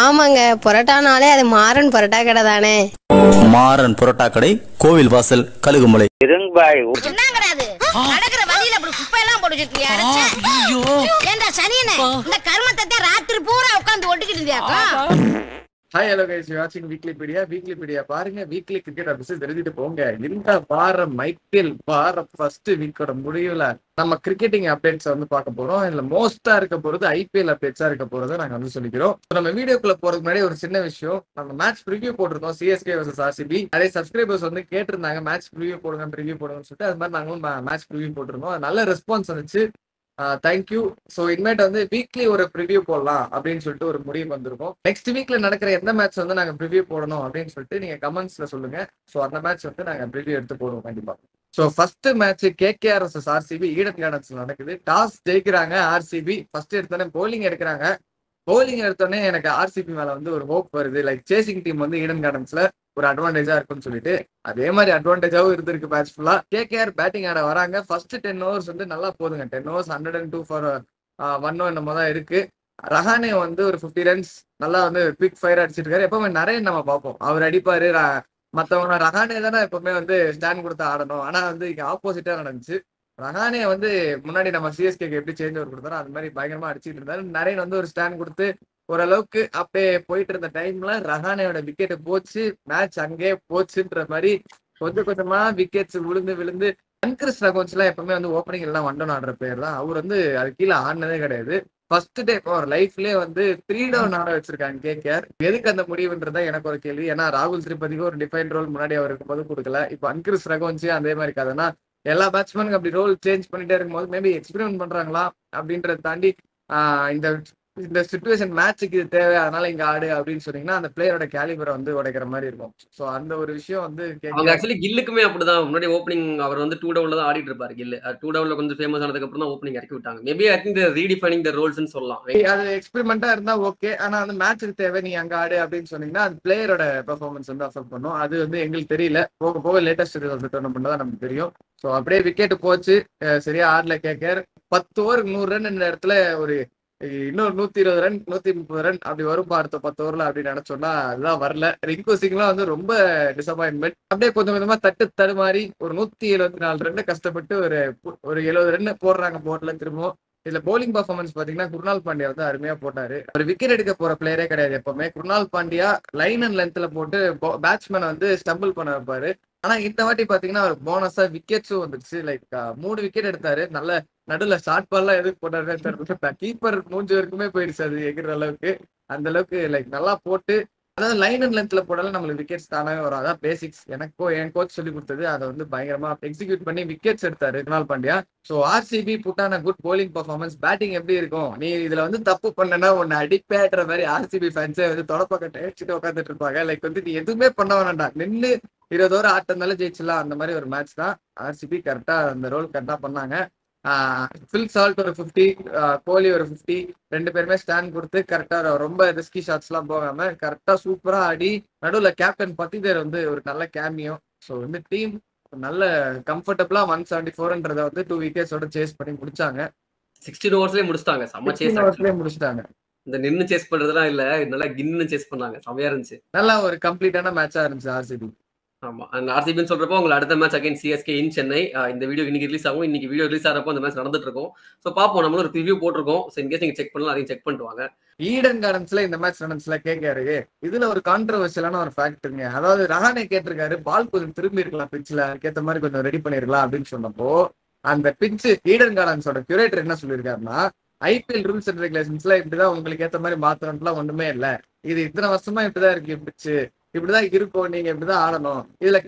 ஆமாங்க, பரோட்டானாலே அது மாறன் பரோட்டா கடை தானே. மாறன் பரோட்டா கடை, கோவில் வாசல், கழுகுமலை. என்னங்கறாது நடக்கிற வழியில அப்படி குப்பை எல்லாம் போட்டு வச்சிருக்கியா? ஐயோ ஏண்டா சனியனே, இந்த கர்மத்தை ராத்திரி பூரா உட்கார்ந்து ஒட்டிக்கிட்டு இருந்தியாக்கா? Hi, hello guys, you're watching Weeklypedia பாருங்க, வீக்லி கிரிக்கெட் அப்டேட்ஸ் தெரிஞ்சுட்டு போங்க. இந்த வாரம் ஐபிஎல் வாரம் ஃபர்ஸ்ட் வீக்கோட முடிவுல நம்ம கிரிக்கெட்டிங் அப்டேட்ஸ் வந்து பார்க்க போறோம். இதுல மோஸ்டா இருக்க போறது ஐபிஎல் அப்டேட்ஸா இருக்க போறதை நாங்க வந்து சொல்லிக்கிறோம். நம்ம வீடியோக்குள்ள போறதுக்கு முன்னாடி ஒரு சின்ன விஷயம், நம்ம மேட்ச் ப்ரிவியூ போட்டிருந்தோம் சிஎஸ்கே வர்சஸ் ஆர்சிபி. நிறைய சப்ஸ்கிரைபர்ஸ் வந்து கேட்டிருந்தாங்க மேட்ச் ப்ரிவியூ போடுங்கன்னு சொல்லிட்டு. அது மாதிரி நாங்களும் மேட்ச் ப்ரிவியூ போட்டிருந்தோம். நல்ல ரெஸ்பான்ஸ் வந்துச்சு. தேங்க்யூ. ஸோ இனிமேட் வந்து வீக்லி ஒரு ப்ரிவியூ போடலாம் அப்படின்னு சொல்லிட்டு ஒரு முடிவு வந்திருக்கும். நெக்ஸ்ட் வீக்ல நடக்கிற எந்த மேட்ச் வந்து நாங்க ப்ரிவியூ போடணும் அப்படின்னு சொல்லிட்டு நீங்க கமெண்ட்ஸ்ல சொல்லுங்க. ஸோ அந்த மேட்ச் வந்து நாங்க ப்ரிவியூ எடுத்து போடுவோம் கண்டிப்பா. So first match KKR vs RCB Eden கார்டன்ஸ்ல நடக்குது. டாஸ் ஜெயிக்கிறாங்க ஆர்சிபி. ஃபர்ஸ்ட் எடுத்தோடனே போலிங் எடுக்கிறாங்க. போலிங் எடுத்தோடனே எனக்கு ஆர்சிபி மேல வந்து ஒரு ஹோப் வருது. லைக் சேசிங் டீம் வந்து ஈடன் கார்டன்ஸ்ல ஒரு அட்வான்டேஜா இருக்கும்னு சொல்லிட்டு அதே மாதிரி அட்வான்டேஜாவும் இருந்திருக்கு மேட்ச் ஃபுல்லா. கேகேஆர் பேட்டிங் ஆட வராங்க. ஃபர்ஸ்ட் 10 overs வந்து நல்லா போதுங்க. 10 overs 102 for 1 என்னமோ தான் இருக்கு. ரஹானே வந்து ஒரு 50 runs நல்லா வந்து குவிக் ஃபயர் அடிச்சிட்டு இருக்காரு. எப்பவுமே நிறைய நம்ம பார்ப்போம், அவர் அடிப்பாரு. மத்தவங்க ரஹானே தானே எப்பவுமே வந்து ஸ்டாண்ட் கொடுத்து ஆடணும். ஆனா வந்து இங்க ஆப்போசிட்டா நடந்துச்சு. ரஹானே வந்து முன்னாடி நம்ம சிஎஸ்கேக்கு எப்படி சேஞ்ச் ஓவர் கொடுத்தாரோ அது மாதிரி பயங்கரமா அடிச்சிட்டு இருந்தாரு. நிறைய வந்து ஒரு ஸ்டாண்ட் கொடுத்து ஓரளவுக்கு அப்படியே போயிட்டு இருந்த டைம்ல ரஹானேயோட விக்கெட் போச்சு. மேட்ச் அங்கே போச்சுன்ற மாதிரி கொஞ்சம் கொஞ்சமா விக்கெட்ஸ் விழுந்து அன்கிறிஸ் ரகோன்ஸ் எல்லாம் எப்பவுமே வந்து ஓப்பனிங் எல்லாம் ஒன் ஆடுற பிளேயர் தான். அவர் வந்து அது கீழே ஆடினதே கிடையாது. ஃபர்ஸ்ட் டே அவர் லைஃப்லயே வந்து 3 down ஆட வச்சிருக்காங்க கேகேஆர். எதுக்கு அந்த முடிவுன்றதா எனக்கு ஒரு கேள்வி. ஏன்னா ராகுல் திரிபதிக்கு ஒரு டிஃபைன் ரோல் முன்னாடி அவர் இருக்கும்போது கொடுக்கல. இப்போ அன்கிறிஸ் ரகோன்ஸே அதே மாதிரி இருக்காதுன்னா எல்லா பேட்ஸ்மேனுக்கு அப்படி ரோல் சேஞ்ச் பண்ணிட்டே இருக்கும்போது மேபி எக்ஸ்பெரிமெண்ட் பண்றாங்களா அப்படின்றத தாண்டி இந்த இந்த சிச்சுவேஷன் மேட்சுக்கு இது தேவை அதனால இங்க ஆடு அப்படின்னு சொன்னீங்கன்னா அந்த பிளேயரோட கேலிபரை வந்து உடைக்கிற மாதிரி இருக்கும். சோ அந்த ஒரு விஷயம் வந்து அவங்க ஆக்சுவலி கில்லுக்குமே அப்படிதான். முன்னாடி ஓப்பனிங் அவர் வந்து 2 downல தான் ஆடிட்டு இருப்பாரு. கில்லு 2 downல கொஞ்சம் ஃபேமஸ் ஆனதுக்கு அப்புறம் தான் ஓப்பனிங் இறக்கி விட்டாங்க. மேபி ஐ திங்க் ரீடிஃபைனிங் த ரோல்ஸ்னு சொல்லலாம். அது எக்ஸ்பெரிமெண்டா இருந்தா ஓகே. ஆனா அந்த மேட்சுக்கு தேவை நீ அங்க ஆடு அப்படின்னு சொன்னீங்கன்னா அது பிளேயரோட பெர்ஃபார்மன்ஸ் வந்து அஃபெக்ட் பண்ணும். அது வந்து எங்களுக்கு தெரியல. போக போக லேட்டஸ்ட் ரிசல்ட் டோர்னமெண்ட் தான் நமக்கு தெரியும். ஸோ அப்படியே விக்கெட் போச்சு. சரியா ஆடல கேகேஆர். 10 over 100 run இந்த இடத்துல ஒரு இன்னொரு 120 run 130 run அப்படி வரும் அடுத்த 10 overல அப்படின்னு நினைச்சோம்னா அதுதான் வரல. ரிங்கு சிங்லாம் வந்து ரொம்ப டிசப்பாயின்மெண்ட். அப்படியே கொஞ்சம் கொஞ்சமா தடுமாறி ஒரு 174 run கஷ்டப்பட்டு ஒரு 70 run போடுறாங்க போர்ட்ல திரும்பவும். இதுல போலிங் பர்ஃபார்மன்ஸ் பாத்தீங்கன்னா குருணால் பாண்டியா வந்து அருமையா போட்டாரு. ஒரு விக்கெட் எடுக்க போற பிளேயரே கிடையாது எப்பவுமே. குருணால் பாண்டியா லைன் அண்ட் லென்த்ல போட்டு பேட்ஸ்மேன் வந்து ஸ்டம்பிள் பண்ண வைப்பாரு. ஆனா இந்த வாட்டி பாத்தீங்கன்னா ஒரு போனஸா விக்கெட்ஸும் வந்துருச்சு. லைக் 3 விக்கெட் எடுத்தாரு. நல்ல நடுல ஷார்ட் பால்லாம் எதுக்கு போட்டாருன்னு தெரியல. கீப்பர் மூஞ்சி வரைக்குமே போயிடுச்சு அது எகிற அளவுக்கு. அந்த அளவுக்கு லைக் நல்லா போட்டு, அதாவது லைன் அண்ட் லென்த்ல போடாலும் நம்மளுக்கு விக்கெட்ஸ் தானாவே வரும். அதான் பேசிக்ஸ். என் கோச் சொல்லி கொடுத்தது. அதை வந்து பயங்கரமா எக்ஸிக்யூட் பண்ணி விக்கெட்ஸ் எடுத்தாரு குருணால் பாண்டியா. சோ ஆர்சிபி புட்டான குட் போலிங் பர்ஃபார்மன்ஸ். பேட்டிங் எப்படி இருக்கும், நீ இதுல வந்து தப்பு பண்ணனா உன்னை அடிப்பேன்ற மாதிரி ஆர்சிபி ஃபேன்ஸே வந்து தொடப்பக்கட்டை வச்சுட்டு உட்காந்துட்டு இருப்பாங்க. லைக் வந்து நீ எதுவுமே பண்ண வேணாண்டா, நின்று 20 over ஆட்டம்னால ஜெயிச்சிடலாம். அந்த மாதிரி ஒரு மேட்ச் தான். ஆர்சிபி கரெக்டா அந்த ரோல் கரெக்டா பண்ணாங்க. ஃபில் சால்ட் ஒரு 50, கோலி ஒரு 50, 2 பேருமே ஸ்டாண்ட் கொடுத்து கரெக்டா ரொம்ப ரிஸ்கி ஷாட்ஸ் எல்லாம் போகாம கரெக்டா சூப்பரா ஆடி நடுவில் கேப்டன் பத்திதேர் வந்து ஒரு நல்ல கேமியோ. ஸோ வந்து டீம் நல்ல கம்ஃபர்டபுளா 174ன்றத வந்து 2 wicketsோட சேஸ் பண்ணி முடிச்சாங்க. 16 ஓவர்ஸ்லயே முடிச்சிட்டாங்க. செம்ம சேஸ். 16 overs முடிச்சிட்டாங்க. இந்த நின்னு சேஸ் பண்றதுலாம் இல்ல, நல்லா கின்னு சேஸ் பண்ணாங்க. செமையா இருந்துச்சு. நல்லா ஒரு கம்ப்ளீட்டான மேட்சா இருந்துச்சு ஆர்சிபி. ஆமா, அந்த ஆர்சிபின்னு சொல்றப்போ உங்களுக்கு அடுத்த மேட்ச் அகைன் சிஎஸ்கே இன் சென்னை. இந்த வீடியோ இன்னைக்கு ரிலீஸ் ஆகும். இன்னைக்கு வீடியோ ரிலீஸ் ஆகிறப்போ அந்த மேட்ச் நடந்துட்டு இருக்கும். ஸோ பார்ப்போம். நம்மளும் ஒரு ரிவ்யூ போட்டிருக்கோம். ஸோ இன்கேஸ் நீங்க செக் பண்ணலாம், அதையும் செக் பண்ணிட்டு வாங்க. ஈடன் கார்டன்ஸ்ல இந்த மேட்ச் நடந்துச்சுல கேகேஆருக்கு. இதுல ஒரு கான்ட்ரவர்ஷியலான ஒரு ஃபேக்டருங்க. அதாவது ரஹானே கேட்டிருக்காரு பால் கொஞ்சம் திரும்பி இருக்கலாம் பிட்ச்ல, அதுக்கேற்ற மாதிரி கொஞ்சம் ரெடி பண்ணிருக்கலாம் அப்படின்னு சொன்னப்போ அந்த பிட்ச் ஈடன் கார்டன்ஸோட கியூரேட்டர் என்ன சொல்லியிருக்காருன்னா, ஐபிஎல் ரூல்ஸ் அண்ட் ரெகுலேஷன்ஸ்ல இப்படிதான் உங்களுக்கு ஏற்ற மாதிரி மாத்தணும்லாம் ஒண்ணுமே இல்லை. இது இத்தனை வருஷமா இப்படிதான் இருக்கு பிட்ச், இப்படிதான் இருக்கும், நீங்க இப்படிதான் ஆடணும். இதுல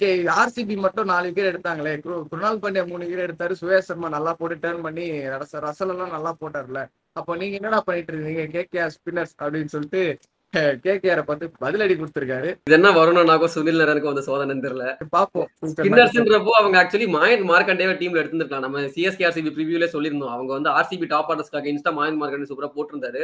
ஆர்சிபி மட்டும் 4 விக்கெட் எடுத்தாங்களே, குருணால் பாண்டியா 3 விக்கெட் எடுத்தாரு. சுயேஷ் சர்மா நல்லா போட்டு டேர்ன் பண்ணி ரசல் எல்லாம் நல்லா போட்டார்ல. அப்போ நீங்க என்னடா பண்ணிட்டு இருக்கீங்க கேகேஆர் ஸ்பின்னர்ஸ் அப்படின்னு சொல்லிட்டு கேகேஆர் பார்த்து பதிலடி கொடுத்திருக்காரு. இது என்ன வருணனாகோ சுனில் நரனுக்கு வந்து சோதனைன்னு தெரியல. பாப்போம். ஸ்பின்னர்ஸ்ன்றப்போ அவங்க ஆக்சுவலி மாயங்க் மார்க்கண்டேவை டீம்ல எடுத்துருக்கலாம். நம்ம சிஎஸ்கே ஆர்சிபி ப்ரிவியூல சொல்லியிருந்தோம். அவங்க வந்து ஆர்சிபி டாப் ஆர்டர்ஸ்க்கு அகைன்ஸ்டா மாயங்க் மார்க்கண்டே சூப்பரா போட்டிருந்தாரு.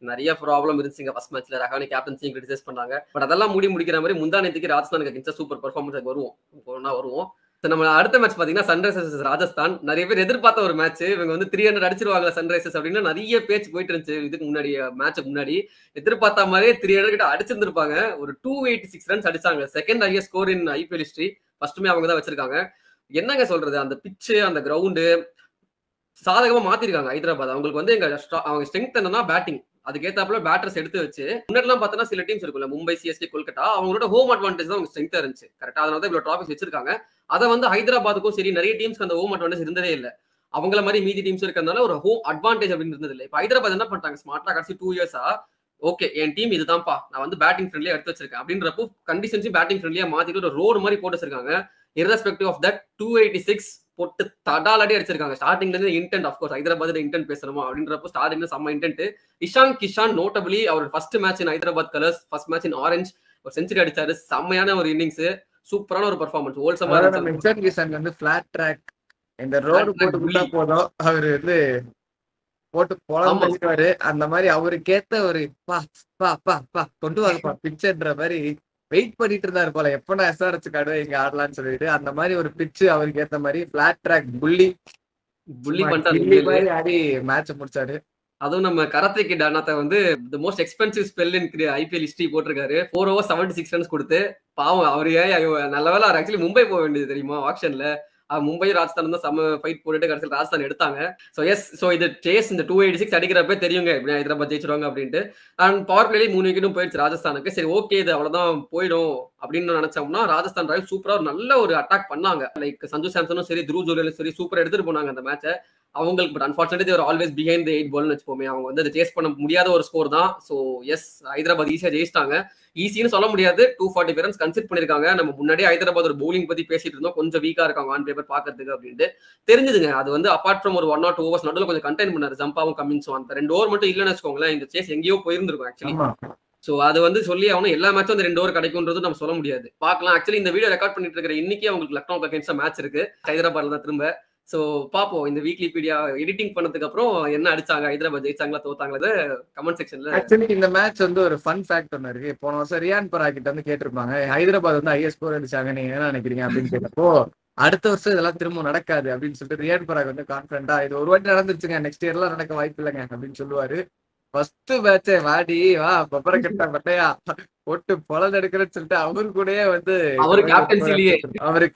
நிறைய ப்ராப்ளம் இருந்துச்சுங்க ஃபர்ஸ்ட் மேட்ச்ல. ரஹானே கேப்டன்சியும் கிரிட்டிசைஸ் பண்ணாங்க. பட் அதெல்லாம் முடிக்கிற மாதிரி முந்தானத்துக்கு ராஜஸ்தானுக்கு அகைன்ஸ்டா சூப்பர் பெர்ஃபார்மன்ஸ் வருவோம். நம்ம அடுத்த மேட்ச் பாத்தீங்கன்னா சன்ரைசர்ஸ் ராஜஸ்தான். நிறைய பேர் எதிர்பார்த்த ஒரு மேட்ச். இவங்க வந்து 300 அடிச்சிருவாங்க சன்ரைசர்ஸ் அப்படின்னு நிறைய பேச்சு போயிட்டு இருந்துச்சு. இதுக்கு முன்னாடி மேட்சுக்கு முன்னாடி எதிர்பார்த்த மாதிரியே 300 கிட்ட அடிச்சிருந்திருப்பாங்க. ஒரு 286 ரன்ஸ் அடிச்சாங்க. Second highest score in IPL history. ஃபர்ஸ்ட்டுமே அவங்க தான் வச்சிருக்காங்க. என்னங்க சொல்றது, அந்த பிச்சு அந்த கிரவுண்டு சாதகமா மாத்திருக்காங்க ஹைதராபாத். அவங்களுக்கு வந்து அவங்க ஸ்ட்ரென்த் என்னன்னா பேட்டிங். அதுக்கேத்தாப்புல பேட்டர்ஸ் எடுத்து வச்சு முன்னாடிலாம் பார்த்தோன்னா சில டீம்ஸ் இருக்குல்ல, மும்பை, சிஎஸ்கே, கொல்கட்டா, அவங்களோட ஹோம் அட்வான்டேஜ் தான் அவங்க ஸ்ட்ரென்த்தா இருந்துச்சு. கரெக்டா, அதனால தான் இவ்வளவு டிராபிக்ஸ் வச்சிருக்காங்க. அதை வந்து ஹைதராபாத்துக்கும் சரி நிறைய டீம்ஸ்க்கு அந்த ஹோம் அட்வான்டேஜ் இருந்ததே இல்லை. அவங்கள மாதிரி மீதி டீம்ஸ் இருக்கிறதுனால ஒரு ஹோம் அட்வான்டேஜ் அப்படின்னு இருந்தது இல்லை. இப்போ ஹைதராபாத் என்ன பண்ணிட்டாங்க, ஸ்மார்ட்டா கடைசி 2 இயர்ஸா ஓகே என் டீம் இதுதான்ப்பா, நான் வந்து பேட்டிங் ஃப்ரெண்ட்லியா எடுத்து வச்சிருக்கேன் அப்படின்றப்போ கண்டிஷன்ஸும் பேட்டிங் ஃப்ரெண்ட்லியா மாத்திட்டு ஒரு ரோடு மாதிரி போட்டு வச்சிருக்காங்க. irrespective ஆஃப் தட் 286 போட்டு தடாலடி அடிச்சிருக்காங்க. ஸ்டார்டிங்ல இருந்து இன்டென்ட், ஆஃப்கோர்ஸ் ஹைதராபாத் இன்டென்ட் பேசணுமா அப்படின்றப்போ ஸ்டார்டிங்ல செம்ம இன்டென்ட். இஷான் கிஷான் நோட்டபிளி அவர் first match in Hyderabad colours, first match in orange ஒரு செஞ்சுரி அடிச்சாரு. செம்மையான ஒரு இன்னிங்ஸ், சூப்பரான ஒரு பெர்ஃபார்மன்ஸ். ஓல்சமா இஷான் கிஷான் வந்து ஃபிளாட் ட்ராக் இந்த ரோடு போட்டு போதும் அவரு வந்து போட்டு போலாரு. அந்த மாதிரி அவருக்கேத்த ஒரு பா பா பா பா கொண்டு வாங்கப்பா பிச்சர்ன்ற மாதிரி வெயிட் பண்ணிட்டு இருந்தாரு போல, எப்ப எஸ்ஆர்எச் கார்டு இங்க ஆடலாம்னு சொல்லிட்டு. அந்த மாதிரி ஒரு பிச்சு அவருக்கு ஏத்த மாதிரி ஃபிளாட் ட்ராக் புள்ளி மாதிரி ஆடி மேட்ச் முடிச்சாரு. அதுவும் நம்ம கராத்தே கிட் அண்ணாத்த வந்து the most expensive spell in IPL history போட்டிருக்காரு. 4 overs 76 ரன்ஸ் கொடுத்து பாவம் அவரு. நல்ல வேலை அவர் ஆக்சுவலி மும்பை போக வேண்டியது தெரியுமா ஆக்ஷன்ல. மும்பை ராஜஸ்தான் தான் செம்ம ஃபைட் போட்டுட்டு கடைசியில் ராஜஸ்தான் எடுத்தாங்க. ஸோ எஸ், ஸோ இது சேஸ் இந்த 286 அடிக்கிறப்ப தெரியுங்க இப்படி ஹைதராபாத் ஜெயிச்சிருவாங்க அப்படின்ட்டு. அண்ட் பவர் பிளேலேயே 3 விக்கெட்டும் போயிடுச்சு ராஜஸ்தானுக்கு. சரி ஓகே இது அவ்வளோதான் போயிடும் அப்படின்னு நினைச்சோம்னா ராஜஸ்தான் ராயல்ஸ் சூப்பரா ஒரு நல்ல ஒரு அட்டாக் பண்ணாங்க. லைக் சஞ்சு சாம்சனும் சரி த்ரூ ஜோலியும் சரி சூப்பரா எடுத்துட்டு போனாங்க அந்த மேட்சை. அவங்களுக்கு பட் அன்பார்ச்சுனேட்லி ஒரு ஆல்வேஸ் பிஹைண்ட் தி 8 பால்னு வச்சுப்போமே. அவங்க வந்து அதை சேஸ் பண்ண முடியாத ஒரு ஸ்கோர் தான். ஸோ எஸ், ஹைதராபாத் ஈஸியா ஜெயிச்சிட்டாங்க. ஈஸின்னு சொல்ல முடியாது, 240 ரன்ஸ் கன்சிட் பண்ணிருக்காங்க. நம்ம முன்னாடியே ஹைதராபாத் ஒரு பவுலிங் பத்தி பேசிட்டு இருந்தோம், கொஞ்சம் வீக்கா இருக்காங்க ஆன் பேப்பர் பாக்குறதுக்கு அப்படின்ட்டு தெரிஞ்சுதுங்க. அது வந்து அப்பார்ட் ஃப்ரம் ஒரு 1 or 2 overs நடுவில் கொஞ்சம் கண்டெயின் பண்ணாரு ஜம்பாவும் கமின்ஸும். அந்த 2 ஓவர் மட்டும் இல்லைன்னு வச்சுக்கோங்களேன், இந்த சேஸ் எங்கேயோ போயிருந்திருக்கும் ஆக்சுவலி. சோ அது வந்து சொல்லி அவனும் எல்லா மேட்சும் அந்த 2 ஓவர் கிடைக்கும்ன்றது நம்ம சொல்ல முடியாது. பார்க்கலாம். ஆக்சுவலி இந்த வீடியோ ரெக்கார்ட் பண்ணிட்டு இருக்கிற இன்னைக்கு அவங்களுக்கு லக்னோ அகைன்ஸ்ட் மேட்ச் இருக்கு ஹைதராபாத்ல தான் திரும்ப. சோ பாப்போம் இந்த வீக்லிபீடியா எடிட்டிங் பண்ணதுக்கு அப்புறம் என்ன அடிச்சாங்க, ஹைதராபாத் ஜெயிச்சாங்களா தோத்தாங்களா கமெண்ட் செக்ஷன்ல. ஆக்சுவலி இந்த மேட்ச் வந்து ஒரு ஃபன் ஃபேக்ட் ஒன்னு இருக்கு. போன வருஷம் ரியான் பராக் கிட்ட வந்து கேட்டிருப்பாங்க ஹைதராபாத் வந்து ஹையஸ்ட் ஸ்கோர் அடிச்சாங்க, நீங்க என்ன நினைக்கிறீங்க அப்படின்னு கேட்டப்போ அடுத்த வருஷம் இதெல்லாம் திரும்ப நடக்காது அப்படின்னு சொல்லிட்டு ரியான் பராக் வந்து கான்பிடண்டா இது ஒரு வாட்டி நடந்துருச்சுங்க, நெக்ஸ்ட் இயர்லாம் நடக்க வாய்ப்பு இல்லைங்க அப்படின்னு சொல்லுவாரு. ஃபர்ஸ்ட் மேட்சே வாடி வா பப்பர கட்டா பட்டையா போட்டு பொலது எடுக்கிறேன்னு சொல்லிட்டு அவரு கூடயே வந்து அவரு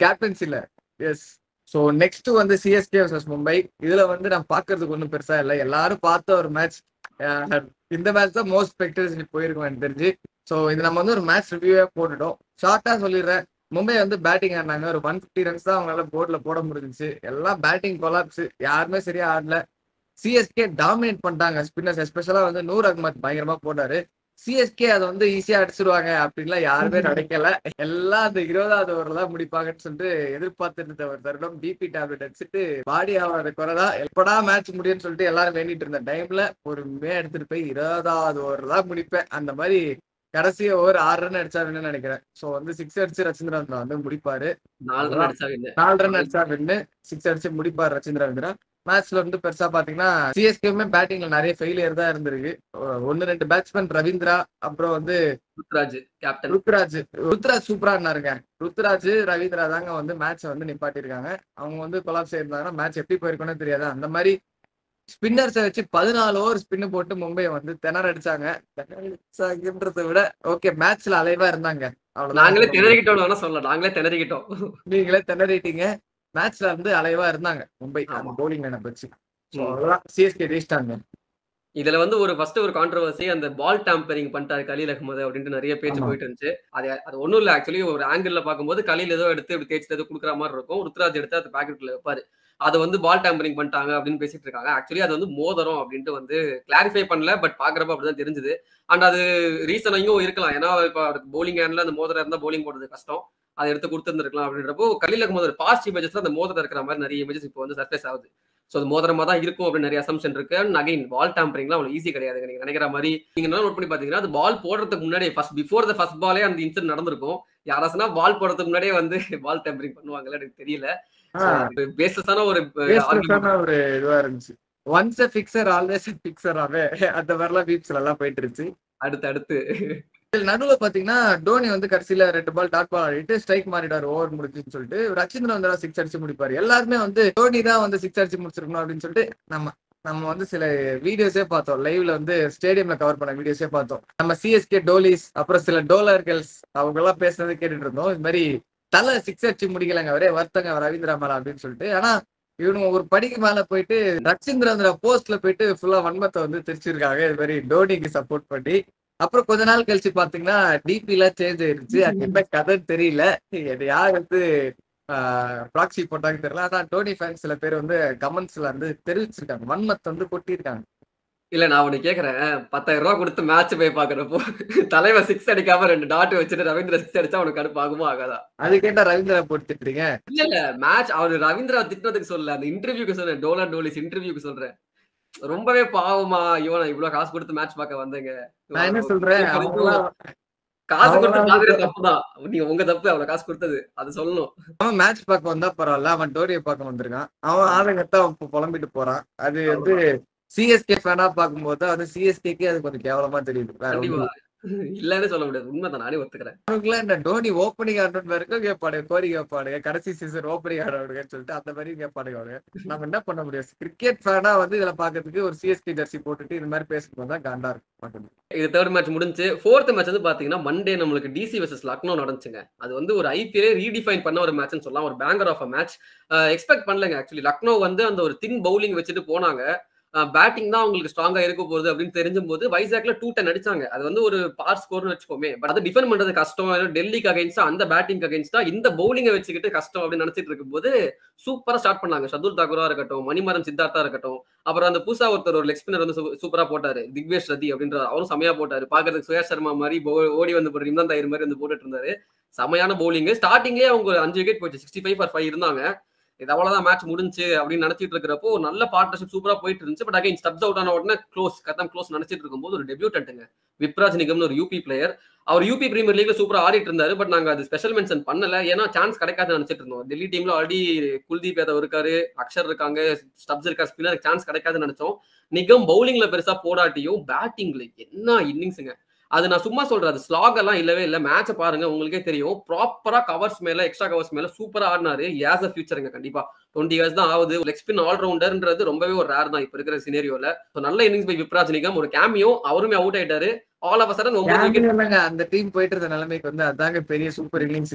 கேப்டன்சில. எஸ். ஸோ நெக்ஸ்ட் வந்து சிஎஸ்கே வர்சஸ் மும்பை. இதுல வந்து நான் பாக்குறதுக்கு ஒன்றும் பெருசா இல்லை, எல்லாரும் பார்த்த ஒரு மேட்ச். இந்த மேட்ச் தான் மோஸ்ட் ஸ்பெக்டேஷன் போயிருக்கும் எனக்கு தெரிஞ்சு. ஸோ இது நம்ம வந்து ஒரு மேட்ச் ரிவ்யூவே போட்டுட்டோம். ஷார்ட்டா சொல்லிடுறேன். மும்பை வந்து பேட்டிங் ஆடினாங்க, ஒரு 150 ரன்ஸ் தான் அவங்களால போர்ட்ல போட முடிஞ்சிச்சு. எல்லாம் பேட்டிங் கொலாப்ஸ், யாருமே சரியா ஆடல. சிஎஸ்கே டாமினேட் பண்ணிட்டாங்க ஸ்பின்னர்ஸ், எஸ்பெஷலா வந்து நூர் அகமத் பயங்கரமா போட்டாரு. சிஎஸ்கே அதை வந்து ஈஸியா அடிச்சிருவாங்க அப்படின்லாம் யாருமே நினைக்கல. எல்லாம் அந்த 20வது ஓவர்ல தான் முடிப்பாங்கன்னு சொல்லிட்டு எதிர்பார்த்துட்டு ஒரு தருணம் பிபி டேப்லெட் அடிச்சுட்டு பாடி ஆகாத குறைதான் எப்படா மேட்ச் முடியும்னு சொல்லிட்டு எல்லாரும் வேண்டிட்டு இருந்த டைம்ல பொறுமையா எடுத்துட்டு போய் 20வது ஓவர் தான் முடிப்பேன். அந்த மாதிரி கடைசி ஓவர் 6 ரன் அடிச்சாருன்னு நினைக்கிறேன். சோ வந்து 6 அடிச்சு ரச்சந்திரன் வந்து முடிப்பாரு. 4 ரன் அடிச்சா வின்னு, 6 அடிச்சு முடிப்பாரு ரச்சந்திரன். மேட்ச்ல வந்து பெருசா பாத்தீங்கன்னா சிஎஸ்கேமே பேட்டிங்ல நிறைய ஃபெயிலியர் தான் இருந்திருக்கு. 1-2 பேட்ஸ்மேன் ரவீந்திரா, அப்புறம் வந்து ருத்ராஜ் சூப்பரா இருந்தாருங்க. ருத்ராஜ் ரவீந்திரா தாங்க வந்து மேட்சை வந்து நிப்பாட்டிருக்காங்க. அவங்க வந்து கொலாப்ஸ் ஆயிருந்தாங்கன்னா மேட்ச் எப்படி போயிருக்குன்னு தெரியாது. அந்த மாதிரி ஸ்பின்னர்ஸை வச்சு 14 ஓவர் ஸ்பின்னு போட்டு மும்பையை வந்து திணற அடிச்சாங்க. திணறடிச்சாங்கன்றதை விட ஓகே மேட்ச்ல அலைவா இருந்தாங்க. நாங்களே திணறிக்கிட்டோம், நீங்களே திணறிட்டீங்க. மேட்ச்ல வந்து அலைவா இருந்தாங்க மும்பை பவுலிங் லைனப் வச்சு. சிஎஸ்கே ஜெயிச்சிட்டாங்க. இதுல வந்து ஒரு ஃபர்ஸ்ட் ஒரு கான்ட்ரோவர்சி, அந்த பால் டாம்பரிங் பண்ணிட்டாரு கலீல் அகமது அப்படின்ட்டு நிறைய பேச்சு போயிட்டு இருந்துச்சு. அது ஒன்றும் இல்லை, ஆக்சுவலி ஒரு ஆங்கிள் பார்க்கும்போது கலீல் ஏதோ எடுத்து இப்படி தேய்ச்சி ஏதோ கொடுக்குற மாதிரி இருக்கும், ருத்ராஜ் எடுத்து அது பாக்கெட்ல வைப்பாரு. அதை வந்து பால் டேம்பரிங் பண்ணிட்டாங்க அப்படின்னு பேசிட்டு இருக்காங்க. ஆக்சுவலி அது வந்து மோதிரம் அப்படின்ட்டு வந்து கிளாரிஃபை பண்ணல, பட் பாக்குறப்ப அப்படிதான் தெரிஞ்சது. அண்ட் அது ரீசனையும் இருக்கலாம், ஏன்னா இப்ப பவுலிங் ஹேண்ட்ல அந்த மோதிரம் இருந்தா பவுலிங் போடுறது கஷ்டம், அதை எடுத்து கொடுத்துருந்துருக்கலாம் அப்படின்றப்போ கலீல் அகமது ஒரு பாஸ்ட் இமேஜஸ்ல அந்த மோதிரம் இருக்கிற மாதிரி நிறைய இமேஜஸ் இப்போ வந்து சர்ஃபேஸ் ஆகுது. ஸோ அது மோதிரமா தான் இருக்கும் அப்படின்னு நிறைய அசம்ஷன் இருக்கு. அகைன் பால் டேம்பரிங்லாம் அவ்வளவு ஈஸி கிடையாது நீங்க நினைக்கிற மாதிரி. நீங்க என்ன நோட் பண்ணி பாத்தீங்கன்னா அது பால் போடுறதுக்கு முன்னாடியே பிஃபோர் த ஃபர்ஸ்ட் பாலே அந்த இன்சிடென்ட் நடந்திருக்கும். யாராச்சுன்னா பால் போடுறதுக்கு முன்னாடியே வந்து பால் டேம்பரிங் பண்ணுவாங்கல்ல, எனக்கு தெரியல. பேசஸான ஒரு இதுவா இருந்துச்சு. Once a fixer always a fixer அந்த மாதிரிலாம் பீப்ஸ்ல எல்லாம் போயிட்டு இருந்துச்சு. அடுத்து இதுல நடுவுல பாத்தீங்கன்னா டோனி வந்து கடைசியில 2 பால் டாட் பால் ஆடிட்டு ஸ்ட்ரைக் மாறிட்டாரு ஓவர் முடிச்சுன்னு சொல்லிட்டு ரச்சிந்திரன் வந்து 6 அடிச்சு முடிப்பாரு. எல்லாருமே வந்து டோனி தான் வந்து 6 அடிச்சு முடிச்சிருக்கணும் அப்படின்னு சொல்லிட்டு நம்ம வந்து சில வீடியோஸே பார்த்தோம். லைவ்ல வந்து ஸ்டேடியம்ல கவர் பண்ண வீடியோஸே பார்த்தோம். நம்ம சிஎஸ்கே டோலிஸ் அப்புறம் சில டோலர்கள்ஸ் அவங்க எல்லாம் பேசுனது கேட்டுட்டு இருந்தோம். இது மாதிரி தலை 6 அடிச்சு முடிக்கலங்க அவரே வருத்தங்க ரவீந்திரா மேல அப்படின்னு சொல்லிட்டு. ஆனா இவனுங்க ஒரு படிக்கு மேல போயிட்டு ரச்சிந்திரந்திர போஸ்ட்ல போயிட்டு ஃபுல்லா வன்மத்தை வந்து தெரிச்சிருக்காங்க. இது மாதிரி டோனிக்கு சப்போர்ட் பண்ணி. அப்புறம் கொஞ்ச நாள் கழிச்சு பாத்தீங்கன்னா டிபி எல்லாம் சேஞ்ச் ஆயிருச்சு. அது என்ன கதைன்னு தெரியல. யார் வந்து ப்ராக்சி போட்டாங்க தெரியல. ஆனா டோனி ஃபேன்ஸ் சில பேர் வந்து கமெண்ட்ஸ்ல வந்து தெரிவிச்சிருக்காங்க, வன்மத்தை வந்து கொட்டியிருக்காங்க. இல்ல நான் உனக்கு கேக்குறேன், 10,000 ரூபாய் கொடுத்து மேட்ச் போய் பாக்குறப்போ தலைவர் 6 அடிக்காம 2 டாட் வச்சுட்டு ரவீந்திரா 6 அடிச்சா உனக்கு கடுப்பு ஆகுமா ஆகாதா? அது கேட்டா ரவீந்திரா போட்டு திட்டுறீங்க. இல்ல மேட்ச் அவரு ரவீந்திரா திட்டுறதுக்கு சொல்லல, அந்த இன்டர்வியூக்கு சொல்றேன், டோலிஸ் இன்டர்வியூக்கு சொல்றேன். ரொம்பவே பாவமா இவன் இவ்வளவு காசு கொடுத்து மேட்ச் பார்க்க வந்தேங்க. நான் என்ன சொல்றேன், காசு கொடுத்து பாக்குறது தப்புதான். நீங்க உங்க தப்பு, அவ்வளவு காசு கொடுத்தது அது சொல்லணும். அவன் மேட்ச் பார்க்க வந்தா பரவாயில்ல, அவன் டோனியை பார்க்க வந்திருக்கான். அவன் ஆளுங்கத்தான் புலம்பிட்டு போறான். அது வந்து சிஎஸ்கே ஃபேனா பார்க்கும்போது அது சிஎஸ்கேக்கு அது கொஞ்சம் கேவலமா தெரியுது. இல்லன்னு சொல்ல முடியாது, உண்மைதான், நானே ஒத்துக்கிறேன். அவனுக்குலாம் இந்த டோனி ஓப்பனிங் ஆடணும் வரைக்கும் கேட்பாடுங்க, கோரி கேட்பாடுங்க, கடைசி சீசன் ஓப்பனிங் ஆடுவானுங்கன்னு சொல்லிட்டு அந்த மாதிரி கேட்பாடுங்க. நம்ம என்ன பண்ண முடியும்? கிரிக்கெட் ஃபேனா வந்து இதுல பாக்கிறதுக்கு ஒரு சிஎஸ்கே ஜெர்சி போட்டுட்டு இந்த மாதிரி பேசும்போது தான் காண்டா இருக்கும். இது தேர்ட் மேட்ச் முடிஞ்சு. ஃபோர்த் மேட்ச் வந்து பாத்தீங்கன்னா மண்டே நம்மளுக்கு டிசி வெர்சஸ் லக்னோ நடந்துச்சுங்க. அது வந்து ஒரு ஐபிஎல் ரீடிஃபைன் பண்ண ஒரு மேட்ச்னு சொல்லலாம், ஒரு banger of a match. Expect பண்ணலங்க ஆக்சுவலி. லக்னோ வந்து அந்த ஒரு தின் பவுலிங் வச்சுட்டு போனாங்க. பேட்டிங் தான் அவங்களுக்கு ஸ்ட்ராங்கா இருக்க போகுது அப்படின்னு தெரிஞ்சும் போது வைசாக்ல 210 அடிச்சாங்க. அது வந்து ஒரு பார் ஸ்கோர்னு வச்சுக்கோமே. பட் அது டிஃபெண்ட் பண்றது கஷ்டம். டெல்லிக்கு அகைன்ஸ்டா அந்த பேட்டிங் அகைன்ஸ்டா இந்த பவுலிங்கை வச்சுக்கிட்டு கஷ்டம் அப்படின்னு நினைச்சிட்டு இருக்கும்போது சூப்பரா ஸ்டார்ட் பண்ணாங்க. ஷர்துல் தாக்கூரா இருக்கட்டும், மணிமாறன் சித்தார்த்தா இருக்கட்டும், அப்புறம் அந்த புதுசா ஒருத்தர் ஒரு லெக் ஸ்பின்னர் வந்து சூப்பரா போட்டாரு, திக்வேஷ் ரதி அப்படின்ற அவரும் செமையா போட்டாரு. பாக்குறதுக்கு சுயேஷ் சர்மா மாதிரி ஓடி வந்து போட்டு இம்ரான் தாயிர் மாதிரி வந்து போட்டுட்டு இருந்தாரு. செமையான பவுலிங். ஸ்டார்டிங்லேயே அவங்க 5 விக்கெட் போச்சு, 65 for 5 இருந்தாங்க. இது அவ்வளவுதான் மேட்ச் முடிஞ்சு அப்படின்னு நினைச்சிட்டு இருக்கிறப்போ நல்ல பார்ட்னர்ஷிப் சூப்பரா போயிட்டு இருந்துச்சு. பட் அகைன் ஸ்டப்ஸ் அவுட் ஆன உடனே க்ளோஸ் நினைச்சிட்டு இருக்கும்போது ஒரு டெபியூட்டன்ட்டுங்க விப்ராஜ் நிகம்னு ஒரு யூபி பிளேயர். அவர் யூபி பிரீமியர் லீக்ல சூப்பரா ஆடிட்டு இருந்தாரு. பட் நாங்க அது ஸ்பெஷல் மென்ஷன் பண்ணல, ஏன்னா சான்ஸ் கிடைக்காதுன்னு நினைச்சிட்டு இருந்தோம். டெல்லி டீம்ல ஆல்ரெடி குல்தீப் யாதவ் இருக்காரு, அக்ஷர் இருக்காங்க, ஸ்டப்ஸ் இருக்கா, ஸ்பின்னர் சான்ஸ் கிடைக்காதுன்னு நினைச்சோம். நிகம் பவுலிங்ல பெருசா போடாட்டியும் பேட்டிங்ல என்ன இன்னிங்ஸுங்க. அது நான் சும்மா சொல்றேன், அது ஸ்லாக் எல்லாம் இல்லவே இல்லை. மேட்ச பாருங்க, உங்களுக்கே தெரியும். ப்ராப்பரா கவர்ஸ் மேல, எக்ஸ்ட்ரா கவர்ஸ் மேல சூப்பரா ஆடினாரு. ஆஸ் அ ஃபியூச்சருங்க, கண்டிப்பா 20 years தான் ஆகுது. லெக் ஸ்பின் ஆல்ரவுண்டர்ன்றது ரொம்பவே ஒரு ரேர் தான் இப்ப இருக்கிற சினேரியோல. நல்ல இன்னிங்ஸ் பை விப்ராஜ் நிகம். ஒரு கேமியோ, அவருமே அவுட் ஆயிட்டாரு. All of a sudden 9 wicket. அந்த டீம் போயிட்டு இருந்த நிலைமைக்கு வந்து அதாங்க பெரிய சூப்பர் இன்னிங்ஸ்.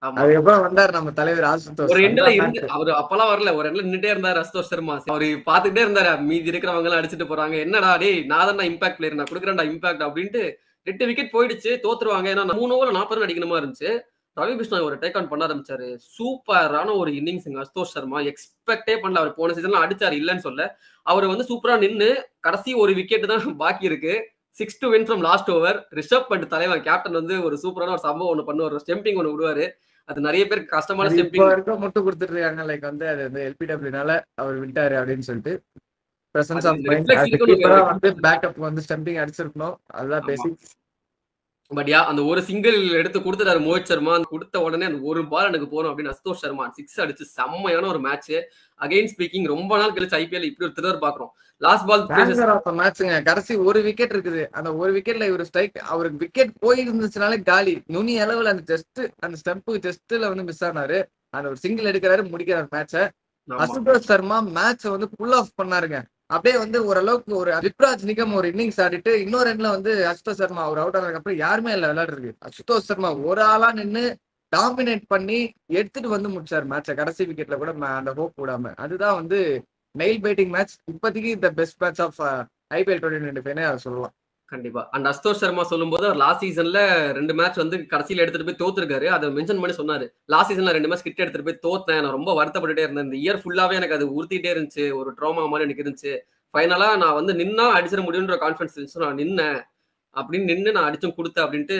அதுக்கப்புறம் வந்தாரு நம்ம தலைவர் ஆசுதோஷ். ஒரு எண்ட்ல இருந்து அவரு அப்பெல்லாம் வரல, ஒரு எண்ட்ல நின்னுட்டே இருந்தாரு அசுதோஷ் சர்மா. அவரு பாத்துக்கிட்டே இருந்தாரு, மீதி இருக்கிறவங்க எல்லாம் அடிச்சுட்டு போறாங்க, என்னடா டேய் நான் தான் இம்பாக்ட் பிளேயர், நான் கொடுக்குறேன்டா இம்பாக்ட் அப்படின்ட்டு. 8 விக்கெட் போயிடுச்சு, தோத்துருவாங்க. ஏன்னா 3 over 40 அடிக்கணுமா இருந்துச்சு. ரவி கிருஷ்ணா ஒரு டேக் ஆன் பண்ண ஆரம்பிச்சாரு. சூப்பரான ஒரு இன்னிங்ஸ் அசுதோஷ் சர்மா. எக்ஸ்பெக்டே பண்ணல. அவர் போன சீசன்ல அடிச்சாரு, இல்லன்னு சொல்ல. அவர் வந்து சூப்பரா நின்னு கடைசி ஒரு விக்கெட் தான் பாக்கி இருக்கு. 6 to win from last over. Rishabh Pant தலைவன் கேப்டன் வந்து ஒரு சூப்பரான ஒரு சம்பவம் ஒண்ணு பண்ணுவார், ஸ்டெம்பிங் ஒண்ணு விடுவாரு. அது நிறைய பேருக்கு கஷ்டமான ஸ்டெம்பிங் மட்டும் கொடுத்துட்டு இருக்காங்க. லைக் வந்து அது வந்து எல்பிடபிள்யூனால அவர் விட்டாரு அப்படின்னு சொல்லிட்டு பிரசன்ஸ் ஆஃப் மைண்ட் வந்து பேக்கப் வந்து ஸ்டெம்பிங் அடிச்சிருக்கணும். அதுதான் பேசிக். பட் யா, அந்த ஒரு சிங்கிள் எடுத்து கொடுத்துட்டாரு மோஹித் சர்மா. கொடுத்த உடனே அந்த ஒரு பால் எனக்கு போகணும் அப்படின்னு அசுதோஷ் சர்மா 6 அடிச்சு செம்மையான ஒரு மேட்ச். அகைன் ஸ்பீக்கிங், ரொம்ப நாள் கழிச்சு ஐபிஎல் இப்படி ஒரு த்ரில்லர் பாக்குறோம். லாஸ்ட் பால் மேட்ச்ங்க, கடைசி ஒரு விக்கெட் இருக்குது. அந்த ஒரு விக்கெட்ல இவர் ஸ்ட்ரைக், அவருக்கு விக்கெட் போயிருந்துச்சுனாலே காலி. நுனி அளவுல அந்த ஜஸ்ட் அந்த ஸ்டெம்புக்கு ஜஸ்ட்ல வந்து மிஸ் ஆனாரு. அந்த ஒரு சிங்கிள் எடுக்கிறாரு, முடிக்கிறாரு மேட்ச. அசுதோஷ் சர்மா மேட்ச வந்து புல் ஆஃப் பண்ணாருங்க. அப்படியே வந்து ஓரளவுக்கு ஒரு விப்ராஜ் நிகம் ஒரு இன்னிங்ஸ் ஆடிட்டு இன்னொரு எண்ட்ல வந்து அசுதோஷ் சர்மா அவர் அவுட் ஆனதுக்கு அப்புறம் யாருமே இல்ல விளையாடுறது. அசுதோஷ் சர்மா ஒரு ஆளா நின்று டாமினேட் பண்ணி எடுத்துட்டு வந்து முடிச்சாரு மேட்ச. கடைசி விக்கெட்ல கூட அந்த ஹோப் விடாம. அதுதான் வந்து நெயில் பைட்டிங் மேட்ச். இப்போதைக்கு the best match of IPL 2025 சொல்லலாம். கண்டிப்பா. அண்ட் அசுதோஷ் சர்மா சொல்லும் போது அவர் லாஸ்ட் சீசன்ல 2 மேட்ச் வந்து கடைசியில எடுத்துட்டு போய் தோத்துருக்காரு. அதை மென்ஷன் பண்ணி சொன்னாரு. லாஸ்ட் சீசன்ல 2 மேட்ச் கிட்ட எடுத்துட்டு போய் தோத்தேன், நான் ரொம்ப வருத்தப்பட்டுட்டே இருந்தேன். இந்த இயர் ஃபுல்லாவே எனக்கு அது உறுத்திட்டே இருந்துச்சு, ஒரு ட்ராமா மாதிரி எனக்கு இருந்துச்சு. ஃபைனலா நான் வந்து நின்னா அடிச்சிட முடியுன்ற கான்ஃபிடன்ஸ் இருந்துச்சு, நான் நின்னேன் அப்படின்னு நின்று நான் அடிச்சும் கொடுத்தேன் அப்படின்ட்டு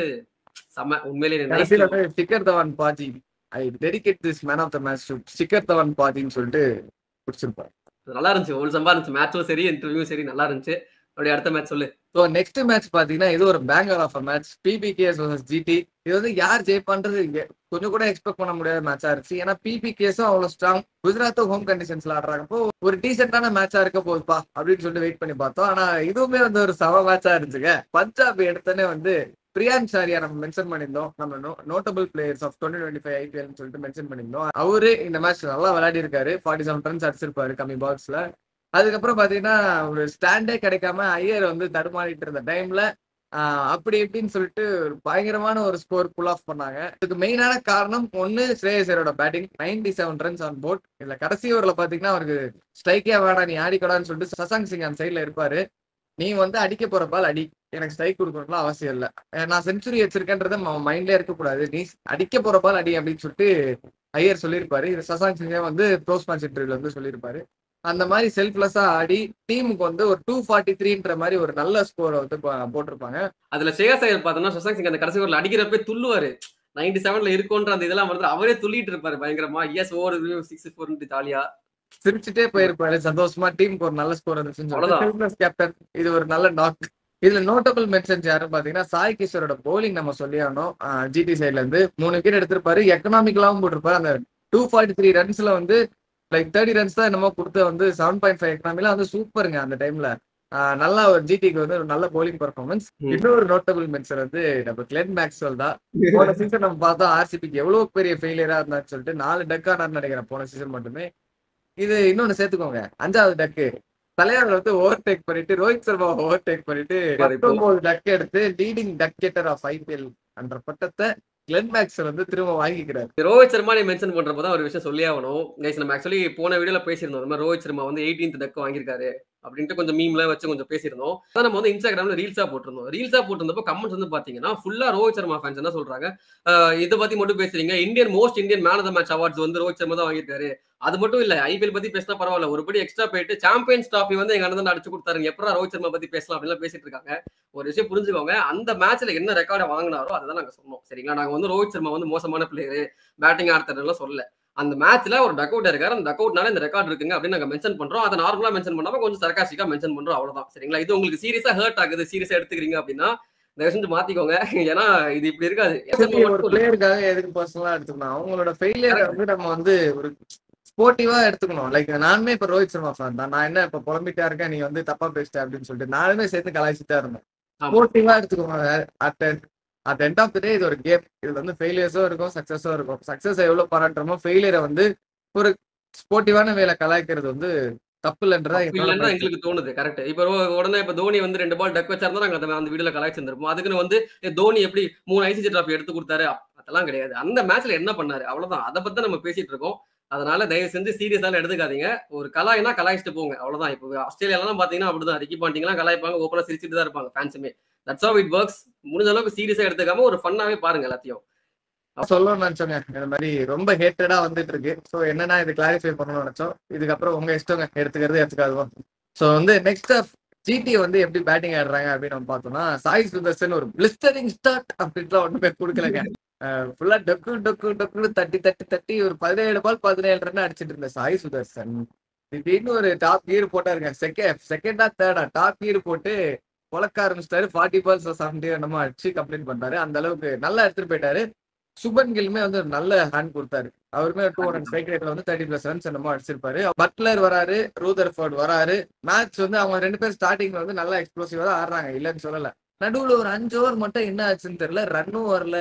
செம்ம. உண்மையிலேயே Shikhar Dhawan paaji, I dedicate this man of the match to Shikhar Dhawan பாஜின்னு சொல்லிட்டு பிடிச்சிருப்பாரு. நல்லா இருந்துச்சு, ஒரு சம்பா இருந்துச்சு. மேட்சும் சரி, இன்டர்வியூவும் சரி, நல்லா இருந்துச்சு. அப்படியே அடுத்த மேட்ச் சொல்லு. ஸோ நெக்ஸ்ட் மேட்ச் பாத்தீங்கன்னா இது ஒரு banger of a match, PBKS vs GT. இது வந்து யார் ஜெயிப்பான்றது கொஞ்சம் கூட எக்ஸ்பெக்ட் பண்ண முடியாத மேட்சா இருந்துச்சு. ஏன்னா பிபிகேஸும் அவ்வளவு ஸ்ட்ராங், குஜராத்தும் ஹோம் கண்டிஷன்ஸ்ல ஆடுறாங்கப்போ ஒரு டீசென்டான மேட்சா இருக்க போகுதுப்பா அப்படின்னு சொல்லிட்டு வெயிட் பண்ணி பார்த்தோம். ஆனா இதுவுமே வந்து ஒரு சம மேட்சா இருந்துச்சுங்க. பஞ்சாப் எடுத்தோன்னே வந்து பிரியான் சாரியா நம்ம மென்ஷன் பண்ணியிருந்தோம். நம்ம நோட்டபிள் பிளேயர்ஸ் ஆஃப் 2025 ஐபிஎல் சொல்லிட்டு மென்ஷன் பண்ணியிருந்தோம். அவரு இந்த மேட்ச் நல்லா விளையாடி இருக்காரு. 47 ரன்ஸ் அடிச்சிருப்பாரு கம்மி பால்ஸ்ல. அதுக்கப்புறம் பாத்தீங்கன்னா ஒரு ஸ்டாண்டே கிடைக்காம ஐயர் வந்து தடுமாறிட்டு இருந்த டைம்ல அப்படி எப்படின்னு சொல்லிட்டு ஒரு பயங்கரமான ஒரு ஸ்கோர் புல் ஆஃப் பண்ணாங்க. இதுக்கு மெயினான காரணம் ஒன்னு ஸ்ரேயஸ் ஐயரோட பேட்டிங், 97 ரன்ஸ் ஆன் போர்ட். இதுல கடைசி ஓவர்ல பாத்தீங்கன்னா அவருக்கு ஸ்ட்ரைக்கே வேணாம், நீ ஆடிக்கூடாதுன்னு சொல்லிட்டு சசாங் சிங் அந்த சைட்ல இருப்பாரு. நீ வந்து அடிக்க போற பால் அடி, எனக்கு ஸ்ட்ரைக் கொடுக்கணும்லாம் அவசியம் இல்லை, நான் செஞ்சுரி வச்சிருக்கேன்றத மைண்ட்ல இருக்கக்கூடாது, நீ அடிக்க போற பால் அடி அப்படின்னு சொல்லிட்டு ஐயர் சொல்லியிருப்பாரு. இது சசாங் சிங்கே வந்து போஸ்ட் மேட்ச் இன்டர்வியூல வந்து சொல்லியிருப்பாரு. அந்த மாதிரி செல்ஃப்லெஸ்ஸா ஆடி டீமுக்கு வந்து ஒரு 243ன்ற மாதிரி ஒரு நல்ல ஸ்கோரை வந்து போட்டிருப்பாங்க. அதுல ஸ்ரேயஸ் ஐயர் பார்த்தோம்னா சசாங் சிங் அந்த கடைசி ஓவர்ல அடிக்கிறப்ப துள்ளுவாரு. 97ல இருக்கும்ன்ற அந்த இதெல்லாம் வந்து அவரே துள்ளிட்டு இருப்பாரு பயங்கரமா. எஸ் ஓவர் 6-4 ஜாலியா சிரிச்சுட்டே போயிருப்பாரு சந்தோஷமா. டீமுக்கு ஒரு நல்ல ஸ்கோர் இருந்துச்சுன்னு கேப்டன். இது ஒரு நல்ல நாக். இதுல நோட்டபிள் மென்ஷன்ஸ் யாரும் பாத்தீங்கன்னா சாய் கிஷோரோட பவுலிங் நம்ம சொல்லி ஆனோம். ஜிடி சைட்ல இருந்து 3 விக்கெட் எடுத்திருப்பாரு, எக்கனாமிக்கலாவும் போட்டிருப்பாரு. அந்த 243 ரன்ஸ்ல வந்து லைக் 30 ரன்ஸ் தான் என்னமோ கொடுத்த வந்து 7.5 எக்கனாமில வந்து சூப்பருங்க. அந்த டைம்ல நல்லா ஒரு ஜிடிக்கு வந்து ஒரு நல்ல பவுலிங் பெர்ஃபார்மன்ஸ். இன்னொரு நோட்டபிள் மென்ஷன் வந்து நம்ம கிளென் மேக்ஸ்வெல் தான். போன சீசன் நம்ம பார்த்தோம் ஆர்சிபிக்கு எவ்வளவு பெரிய ஃபெயிலியரா இருந்தான்னு சொல்லிட்டு 4 டக் ஆனார்னு நினைக்கிறேன் போன சீசன் மட்டுமே. இது இன்னொன்னு சேர்த்துக்கோங்க, 5வது டக்கு தலைவர் வந்து ஓவர்டேக் பண்ணிட்டு ரோஹித் சர்மா ஓவர்டேக் பண்ணிட்டு 19 டக் எடுத்து leading duck getter of IPL என்ற பட்டத்தை கிளென் மேக்ஸ்வெல் வந்து திரும்ப வாங்கிக்கிறார். ரோஹித் சர்மா நீ மென்ஷன் பண்றப்போ தான் ஒரு விஷயம் சொல்லி ஆகணும். கைஸ் நம்ம ஆக்சுவலி போன வீடியோல பேசியிருந்தோம், இந்த மாதிரி ரோஹித் சர்மா வந்து 18th டக் வாங்கியிருக்காரு அப்படின்ட்டு கொஞ்சம் மீம்லாம் வச்சு கொஞ்சம் பேசியிருந்தோம். அதான் நம்ம வந்து இன்ஸ்டாகிராம்ல ரீல்ஸா போட்டிருந்தப்போ கமெண்ட்ஸ் வந்து பாத்தீங்கன்னா ஃபுல்லா ரோஹித் சர்மா ஃபேன்ஸ் என்ன சொல்றாங்க, இதை பத்தி மட்டும் பேசுறீங்க, most Indian man of the match awards வந்து ரோஹித் சர்மா தான் வாங்கியிருக்காரு. அது மட்டும் இல்ல, ஐபிஎல் பத்தி பேசினா பரவாயில்ல, ஒருபடி எக்ஸ்ட்ரா போயிட்டு சாம்பியன்ஸ் டிராஃபி வந்து எங்க அண்ணன் அடிச்சு கொடுத்தாருங்க, எப்பறம் ரோஹித் சர்மா பத்தி பேசலாம் அப்படின்னு பேசிட்டு இருக்காங்க. ஒரு விஷயம் புரிஞ்சுக்கோங்க, அந்த மேட்ச்ல என்ன ரெக்கார்டை வாங்கினாரோ அதை தான் நாங்க சொன்னோம். சரிங்களா, நாங்க வந்து ரோஹித் சர்மா வந்து மோசமான பிளேயர், பேட்டிங் ஆடுறதுலாம் சொல்லல. அந்த மேட்ச்ல ஒரு டக் அவுட் இருக்காரு, அந்த டக் அவுட்னால இந்த ரெக்கார்ட் இருக்குங்க அப்படின்னு நாங்க மென்ஷன் பண்றோம். அதை நார்மலா மென்ஷன் பண்ணாம கொஞ்சம் சர்காஸ்டிக்கா மென்ஷன் பண்றோம், அவ்வளவுதான். சரிங்களா, இது உங்களுக்கு சீரியஸா ஹர்ட் ஆகுது, சீரியஸா எடுத்துக்கிறீங்க அப்படின்னா தயவு செஞ்சு மாத்திக்கோங்க. ஏன்னா இது இப்படி இருக்காது. ஒரு பிளேயருக்காக எதுக்கு பர்சனலா எடுத்துக்கணும், அவங்களோட ஃபெயிலியரை வந்து நம்ம வந்து ஒரு ஸ்போர்ட்டிவா எடுத்துக்கணும். லைக் நானுமே இப்ப ரோஹித் சர்மா ஃபேன் தான், நான் என்ன இப்ப புலம்பிட்டா இருக்கேன், நீ வந்து தப்பா பேசிட்ட அப்படின்னு சொல்லிட்டு நானுமே சேர்த்து கலாய்ச்சிட்டா இருந்தேன். ஸ்போர்ட்டிவா எடுத்துக்கோங்க. அட் எண்ட் ஆஃப் த டே இது ஒரு கேம். இதுல வந்து ஃபெயிலியர்ஸும் இருக்கும், சக்சஸும் இருக்கும். சக்சஸ் எவ்வளவு பாராட்டுறோமோ ஃபெயிலியரை வந்து ஒரு ஸ்போர்ட்டிவான வேலை கலாய்க்கிறது வந்து தப்பு இல்லைன்றதா எங்களுக்கு தோணுது. கரெக்ட். இப்ப உடனே இப்ப தோனி வந்து 2 பால் டக் வச்சாருந்தா நாங்க அந்த வீடியோல கலாய்ச்சிருந்திருப்போம். அதுக்குன்னு வந்து தோனி எப்படி 3 ஐசிசி டிராஃபி எடுத்து கொடுத்தாரு அதெல்லாம் கிடையாது. அந்த மேட்ச்ல என்ன பண்ணாரு அவ்வளவுதான், அதை பத்தி நம்ம பேசிட்டு இருக்கோம். அதனால தயவு செஞ்சு சீரியஸால எடுத்துக்காதீங்க. ஒரு கலாய்னா கலாய்ச்சிட்டு போங்க, அவ்வளவுதான். இப்போ ஆஸ்திரேலியாலாம் பாத்தீங்கன்னா அப்படிதான், ரிக்கி பாண்டிங்லாம் கலாய்ப்பாங்க, ஓப்பனா சிரிச்சுட்டு தான் இருப்பாங்க ஃபேன்ஸுமே. That's how it works. முடிஞ்ச அளவுக்கு சீரியஸா எடுத்துக்காம ஒரு ஃபன்னாவே பாருங்க எல்லாத்தையும். சொல்லணும்னு நினைச்சோங்க, இந்த மாதிரி ரொம்ப ஹேட்டடா வந்துட்டு இருக்கு. ஸோ என்னன்னா இது கிளாரிஃபை பண்ணணும்னு நினைச்சோம். இதுக்கப்புறம் உங்க இஷ்டங்க, எடுத்துக்கிறது எடுத்துக்காதுவோம். ஸோ வந்து நெக்ஸ்ட் ஜிடி வந்து எப்படி பேட்டிங் ஆடுறாங்க அப்படின்னு நம்ம பார்த்தோம்னா, சாய் சுதர்சன் ஒரு பிளிஸ்டரிங் ஸ்டார்ட் அப்படின்லாம் ஒண்ணுமே கொடுக்கலங்க. ஃபுல்லா டொக்கு தட்டி ஒரு 17 பால் 17 ரன் அடிச்சிட்டு இருந்த சாய் சுதர்சன் திடீர்னு ஒரு டாப் கீர் போட்டாருங்க. செகண்டா தேர்டா டாப் கீர் போட்டு பொழக்க ஆரம்பிச்சிட்டாரு. 40 பால்ஸ் 70 நம்ம அடிச்சு கம்ப்ளீட் பண்றாரு. அந்த அளவுக்கு நல்லா எடுத்துட்டு போயிட்டாரு. சுபன் கில்மே வந்து ஒரு நல்ல ஹேண்ட் கொடுத்தாரு. அவருமே 200 ஸ்ட்ரைக் ரேட்ல வந்து 30+ ரன்ஸ் என்னமோ அடிச்சிருப்பாரு. பட்லர் வராரு, ரூதர்ஃபோர்ட் வராரு. மேட்ச் வந்து அவங்க 2 பேர் ஸ்டார்டிங்ல வந்து நல்லா எக்ஸ்ப்ளோசிவா தான் ஆடுறாங்க, இல்லன்னு சொல்லல. நடுவுல ஒரு 5 ஓவர் மட்டும் என்ன ஆச்சுன்னு தெரியல, ரன்னும் வரல,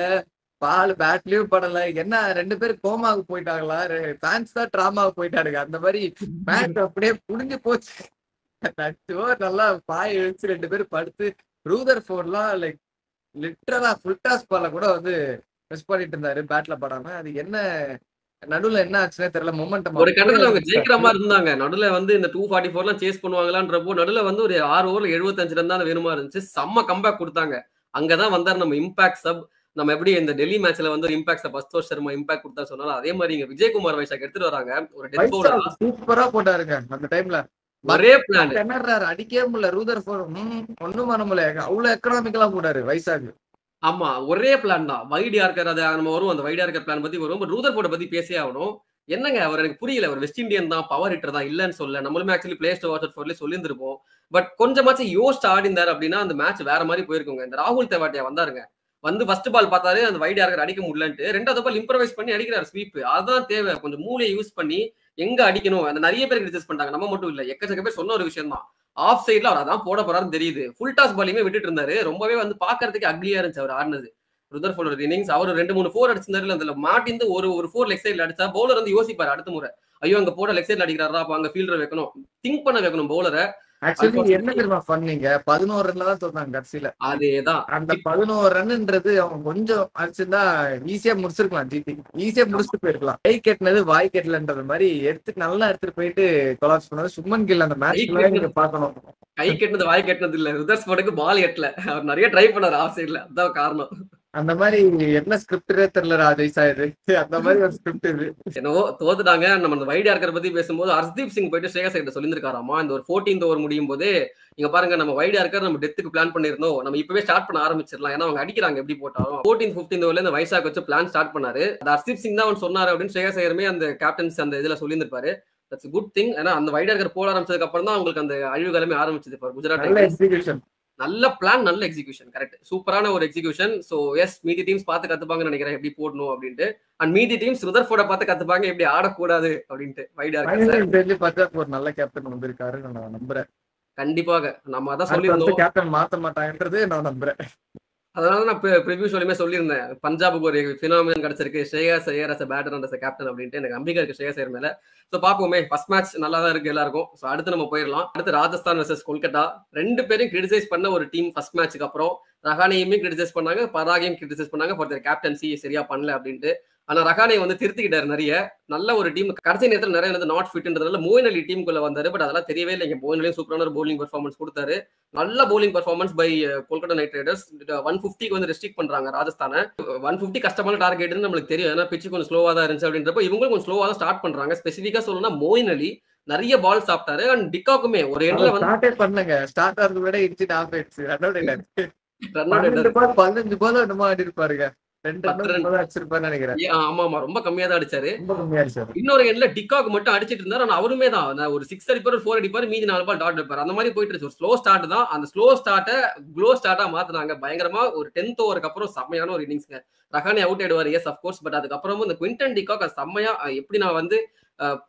பால் பேட்லயும் படல. என்ன 2 பேரும் கோமாவுக்கு போயிட்டாங்களா, ஃபேன்ஸ் தான் டிராமாவுக்கு போயிட்டாருங்க. அந்த மாதிரி மேட்ச் அப்படியே புடிஞ்சு போச்சு. 5 ஓவர் நல்லா பாய வச்சு 2 பேரும் படுத்து, ரூதர்ஃபோர்ட்லாம் லைக் லிட்டரலா ஃபுல் டாஸ் பால கூட வந்து மிஸ் பண்ணிட்டு இருந்தாரு பேட்ல படாம. அது என்ன நடுவுல என்ன ஆச்சுன்னே தெரியல. மொமெண்டம் ஒரு கட்டத்துல அவங்க ஜெயிக்கிற மாதிரி இருந்தாங்க. நடுவுல வந்து இந்த 244 சேஸ் பண்ணுவாங்களான்றப்போ நடுவுல வந்து ஒரு 6 ஓவர்ல 75 ரன் தான் வேணுமா இருந்துச்சு. செம்ம கம்பேக் கொடுத்தாங்க. அங்கதான் வந்தாரு நம்ம இம்பாக்ட் சப். நம்ம எப்படி இந்த டெல்லி மேட்ச்ல வந்து ஒரு இம்பாக்ட் சப் அஸ்தோஷ் சர்மா இம்பாக்ட் கொடுத்தா சொன்னாலும் அதே மாதிரி இங்க விஜயகுமார் வைசாக் எடுத்துட்டு வராங்க. ஒரு டெத் பவுலர் சூப்பரா போட்டாருங்க அந்த டைம்ல. ஒரே பிளான் என்னறாரு, அடிக்கவே முடியல. ரூதர்ஃபோர்ட் ஒண்ணும் பண்ண முடியல. அவ்வளவு எக்கனாமிக்கலா போட்டாரு வைசாக். ஆமா, ஒரே பிளான் தான். வைட் யார்கர் அது நம்ம வரும், அந்த வைட் யார்கர் பிளான் பத்தி வரும். ரூதர்ஃபோர்ட பத்தி பேசே ஆகணும். என்னங்க அவர் எனக்கு புரியல. ஒரு வெஸ்ட் இண்டியன் தான், பவர் ஹிட்டர் தான், இல்லன்னு சொல்ல. நம்மளுமே ஆக்சுவலி பிளேஸ் டு வாட்ச் ஃபார்ல சொல்லியிருந்திருப்போம். பட் கொஞ்சமாச்சும் யோசிச்சு ஆடிந்தார் அப்படின்னா அந்த மேட்ச் வேற மாதிரி போயிருக்குங்க. இந்த ராகுல் தெவாட்டியா வந்தாருங்க, வந்து ஃபர்ஸ்ட் பால் பார்த்தாரு அந்த வைட் யாருக்கு அடிக்க முடியலன்ட்டு, ரெண்டாவது பால் இம்ப்ரவைஸ் பண்ணி அடிக்கிறாரு ஸ்வீப். அதான் தேவை. கொஞ்சம் மூளையை யூஸ் பண்ணி எங்க அடிக்கணும் அந்த நிறைய பேர் கிரிட்டிசைஸ் பண்றாங்க, நம்ம மட்டும் இல்ல, எக்கச்சக்க பேர் சொன்ன ஒரு விஷயம் தான். ஆஃப் சைட்ல அவர் அதான் போட போறாருன்னு தெரியுது. ஃபுல் டாஸ் பாலியுமே விட்டுட்டு இருந்தாரு. ரொம்பவே வந்து பாக்குறதுக்கு அக்லியா இருந்துச்சு அவர் ஆடினது. ருதர்ஃபோர்டோட இன்னிங்ஸ் அவர் 2-3 4 அடிச்சிருந்தாரு. அதுல மாட்டிந்து ஒரு 4 லெக் சைட்ல அடிச்சா பவுலர் வந்து யோசிப்பாரு அடுத்த முறை, ஐயோ அங்க போட லெக் சைட்ல அடிக்கிறாரா, அப்ப அங்க ஃபீல்டர் வைக்கணும், திங்க் பண்ண வைக்கணும் பவுலரை. ஆக்சுவலி என்ன தெரியுமா பண்ணீங்க, 11 ரன்ல தான் தோத்தாங்க கடைசியில. அதேதான். அந்த 11 ரன்ன்றது அவங்க கொஞ்சம் அடிச்சிருந்தா ஈஸியா முடிச்சிருக்கலாம், ஜிடி ஈஸியா முடிச்சுட்டு போயிருக்கலாம். கை கெட்டினது வாய் கெட்டலன்றது மாதிரி நல்லா எடுத்துட்டு போயிட்டு கொலாப்ஸ் பண்ணது சுமன் கில். அந்த மேட்ச் நீங்க பாக்கணும். கை கெட்டினது வாய் கெட்டினது இல்ல, ருதர்ஃபோர்டுக்கு பால் எட்டல, அவர் நிறைய ட்ரை பண்ணாரு ஆஃப் சைட்ல, அதான் காரணம். அந்த மாதிரி என்ன ஸ்கிரிப்டே தெரியல ராஜேஷா இது, அந்த மாதிரி ஒரு ஸ்கிரிப்ட் இது. என்னவோ தோத்துட்டாங்க. நம்ம அந்த வைட் யார்கர் பத்தி பேசும்போது ஹர்ஷ்தீப் சிங் போயிட்டு ஸ்ரேயஸ் ஐயர் சொல்லியிருக்காராமா, இந்த ஒரு 14th ஓவர் முடியும் போது, இங்க பாருங்க நம்ம வைட் யார்கர் நம்ம டெத்துக்கு பிளான் பண்ணிருந்தோம், நம்ம இப்பவே ஸ்டார்ட் பண்ண ஆரம்பிச்சிடலாம், ஏன்னா அவங்க அடிக்கிறாங்க எப்படி போட்டாலும். 14th 15th ஓவர்ல இந்த வைசாக் வச்சு பிளான் ஸ்டார்ட் பண்ணாரு. அது ஹர்ஷ்தீப் சிங் தான் அவன் சொன்னாரு அப்படின்னு ஸ்ரேயஸ் ஐயருமே அந்த கேப்டன்ஸ் அந்த இதுல சொல்லியிருப்பாரு. That's good thing. ஏன்னா அந்த வைட் யார்கர் போட ஆரம்பிச்சதுக்கு அப்புறம் தான் அவங்களுக்கு அந்த அழிவுகளுமே ஆரம்பிச்சது. குஜராத் நல்ல பிளான், நல்ல எக்ஸிகியூஷன், கரெக்ட், சூப்பரான ஒரு எக்ஸிகியூஷன். சோ எஸ், மீதி டீம்ஸ் பார்த்து கத்துப்பாங்கன்னு நினைக்கிறேன் எப்படி போடணும் அப்படின்ட்டு. அண்ட் மீதி டீம்ஸ் ருதர்ஃபோர்ட பார்த்து கத்துப்பாங்க எப்படி ஆடக்கூடாது அப்படின்ட்டு. வைட் யார்கர் ஒரு நல்ல கேப்டன் வந்திருக்காரு நான் நம்புறேன். கண்டிப்பாக நம்ம அதான் சொல்லியிருந்தோம், கேப்டன் மாத்த மாட்டாங்கன்றது நான் நம்புறேன். அதனால நான் ப்ரிவியூ சொல்லியுமே சொல்லியிருந்தேன், பஞ்சாபுக்கு ஒரு ஃபினாமினன் கிடைச்சிருக்கு, ஸ்ரேயஸ் Iyer as a batter and as a captain அப்படின்ட்டு. எனக்கு நம்பிக்கை இருக்கு ஸ்ரேயஸ் ஐயர் மேல. ஸோ பார்ப்போமே, ஃபர்ஸ்ட் மேட்ச் நல்லா தான் இருக்கு எல்லாருக்கும். ஸோ அடுத்து நம்ம போயிடலாம். அடுத்து ராஜஸ்தான் vs கொல்கத்தா. ரெண்டு பேரும் கிரிட்டிசைஸ் பண்ண ஒரு டீம் ஃபர்ஸ்ட் மேட்சுக்கு அப்புறம். ரஹானேயுமே கிரிட்டிசைஸ் பண்ணாங்க, பராகையும் கிரிட்டிசைஸ் பண்ணாங்க ஃபார் தேர் கேப்டன்சி சரியா பண்ணல அப்படின்ட்டு. ஆனா ரஹானே வந்து திருத்திக்கிட்டாரு நிறைய. நல்ல ஒரு டீம் கடைசி நேரத்தில் நிறைய வந்து நாட் ஃபிட்ன்றதுனால மோயின் அலி டீமுக்குள்ள வந்தாரு. பட் அதெல்லாம் தெரியவே இல்லை. மோயின் அலியும் சூப்பரான ஒரு பவுலிங் பெர்ஃபார்மன்ஸ் கொடுத்தாரு. நல்ல bowling performance by Kolkata Knight Riders. 150க்கு வந்து ரெஸ்ட்ரிக்ட் பண்றாங்க ராஜஸ்தானை. 150 கஷ்டமான டார்கெட்னு நம்மளுக்கு தெரியும், ஏன்னா பிச்சு கொஞ்சம் ஸ்லோவா தான் இருந்துச்சு அப்படின்றப்போ இவங்களும் கொஞ்சம் ஸ்லோவா தான் ஸ்டார்ட் பண்றாங்க. ஸ்பெசிஃபிக்கா சொல்லணும்னா மோயின் அலி நிறைய பால் சாப்பிட்டாரு. அண்ட் டிகாக்குமே ஒரு எண்ட்ல வந்து பண்ணுங்க ஸ்டார்ட் ஆகுது விட இன்சிட் ஆஃப் ஆயிடுச்சு. ரன் அவுட் 15 பால் என்னமோ ஆடி இருப்பாருங்க. ரொம்ப கம்மியா தான் அடிச்சாரு. இன்னொரு எண்ட்ல டிகாக் மட்டும் அடிச்சிட்டு இருந்தாரு. ஆனா அவருமே தான் ஒரு 6 அடிப்பாரு, 4 அடிப்பாரு, மீதி 4 பால் டாட் அடிப்பாரு. அந்த மாதிரி போயிட்டு இருந்துச்சு. ஒரு ஸ்லோ ஸ்டார்ட் தான். அந்த ஸ்லோ ஸ்டார்ட்டை க்ளோ ஸ்டார்ட்டா மாத்தினாங்க பயங்கரமா. ஒரு 10th ஓவருக்கு அப்புறம் செம்மையான ஒரு இன்னிங்ஸ்ங்க. ரஹானே அவுட் ஆயிடுவாரு, எஸ் அஃப்கோர்ஸ். பட் அதுக்கப்புறமும் இந்த குவிண்டன் டிகாக் செம்மையா எப்படி நான் வந்து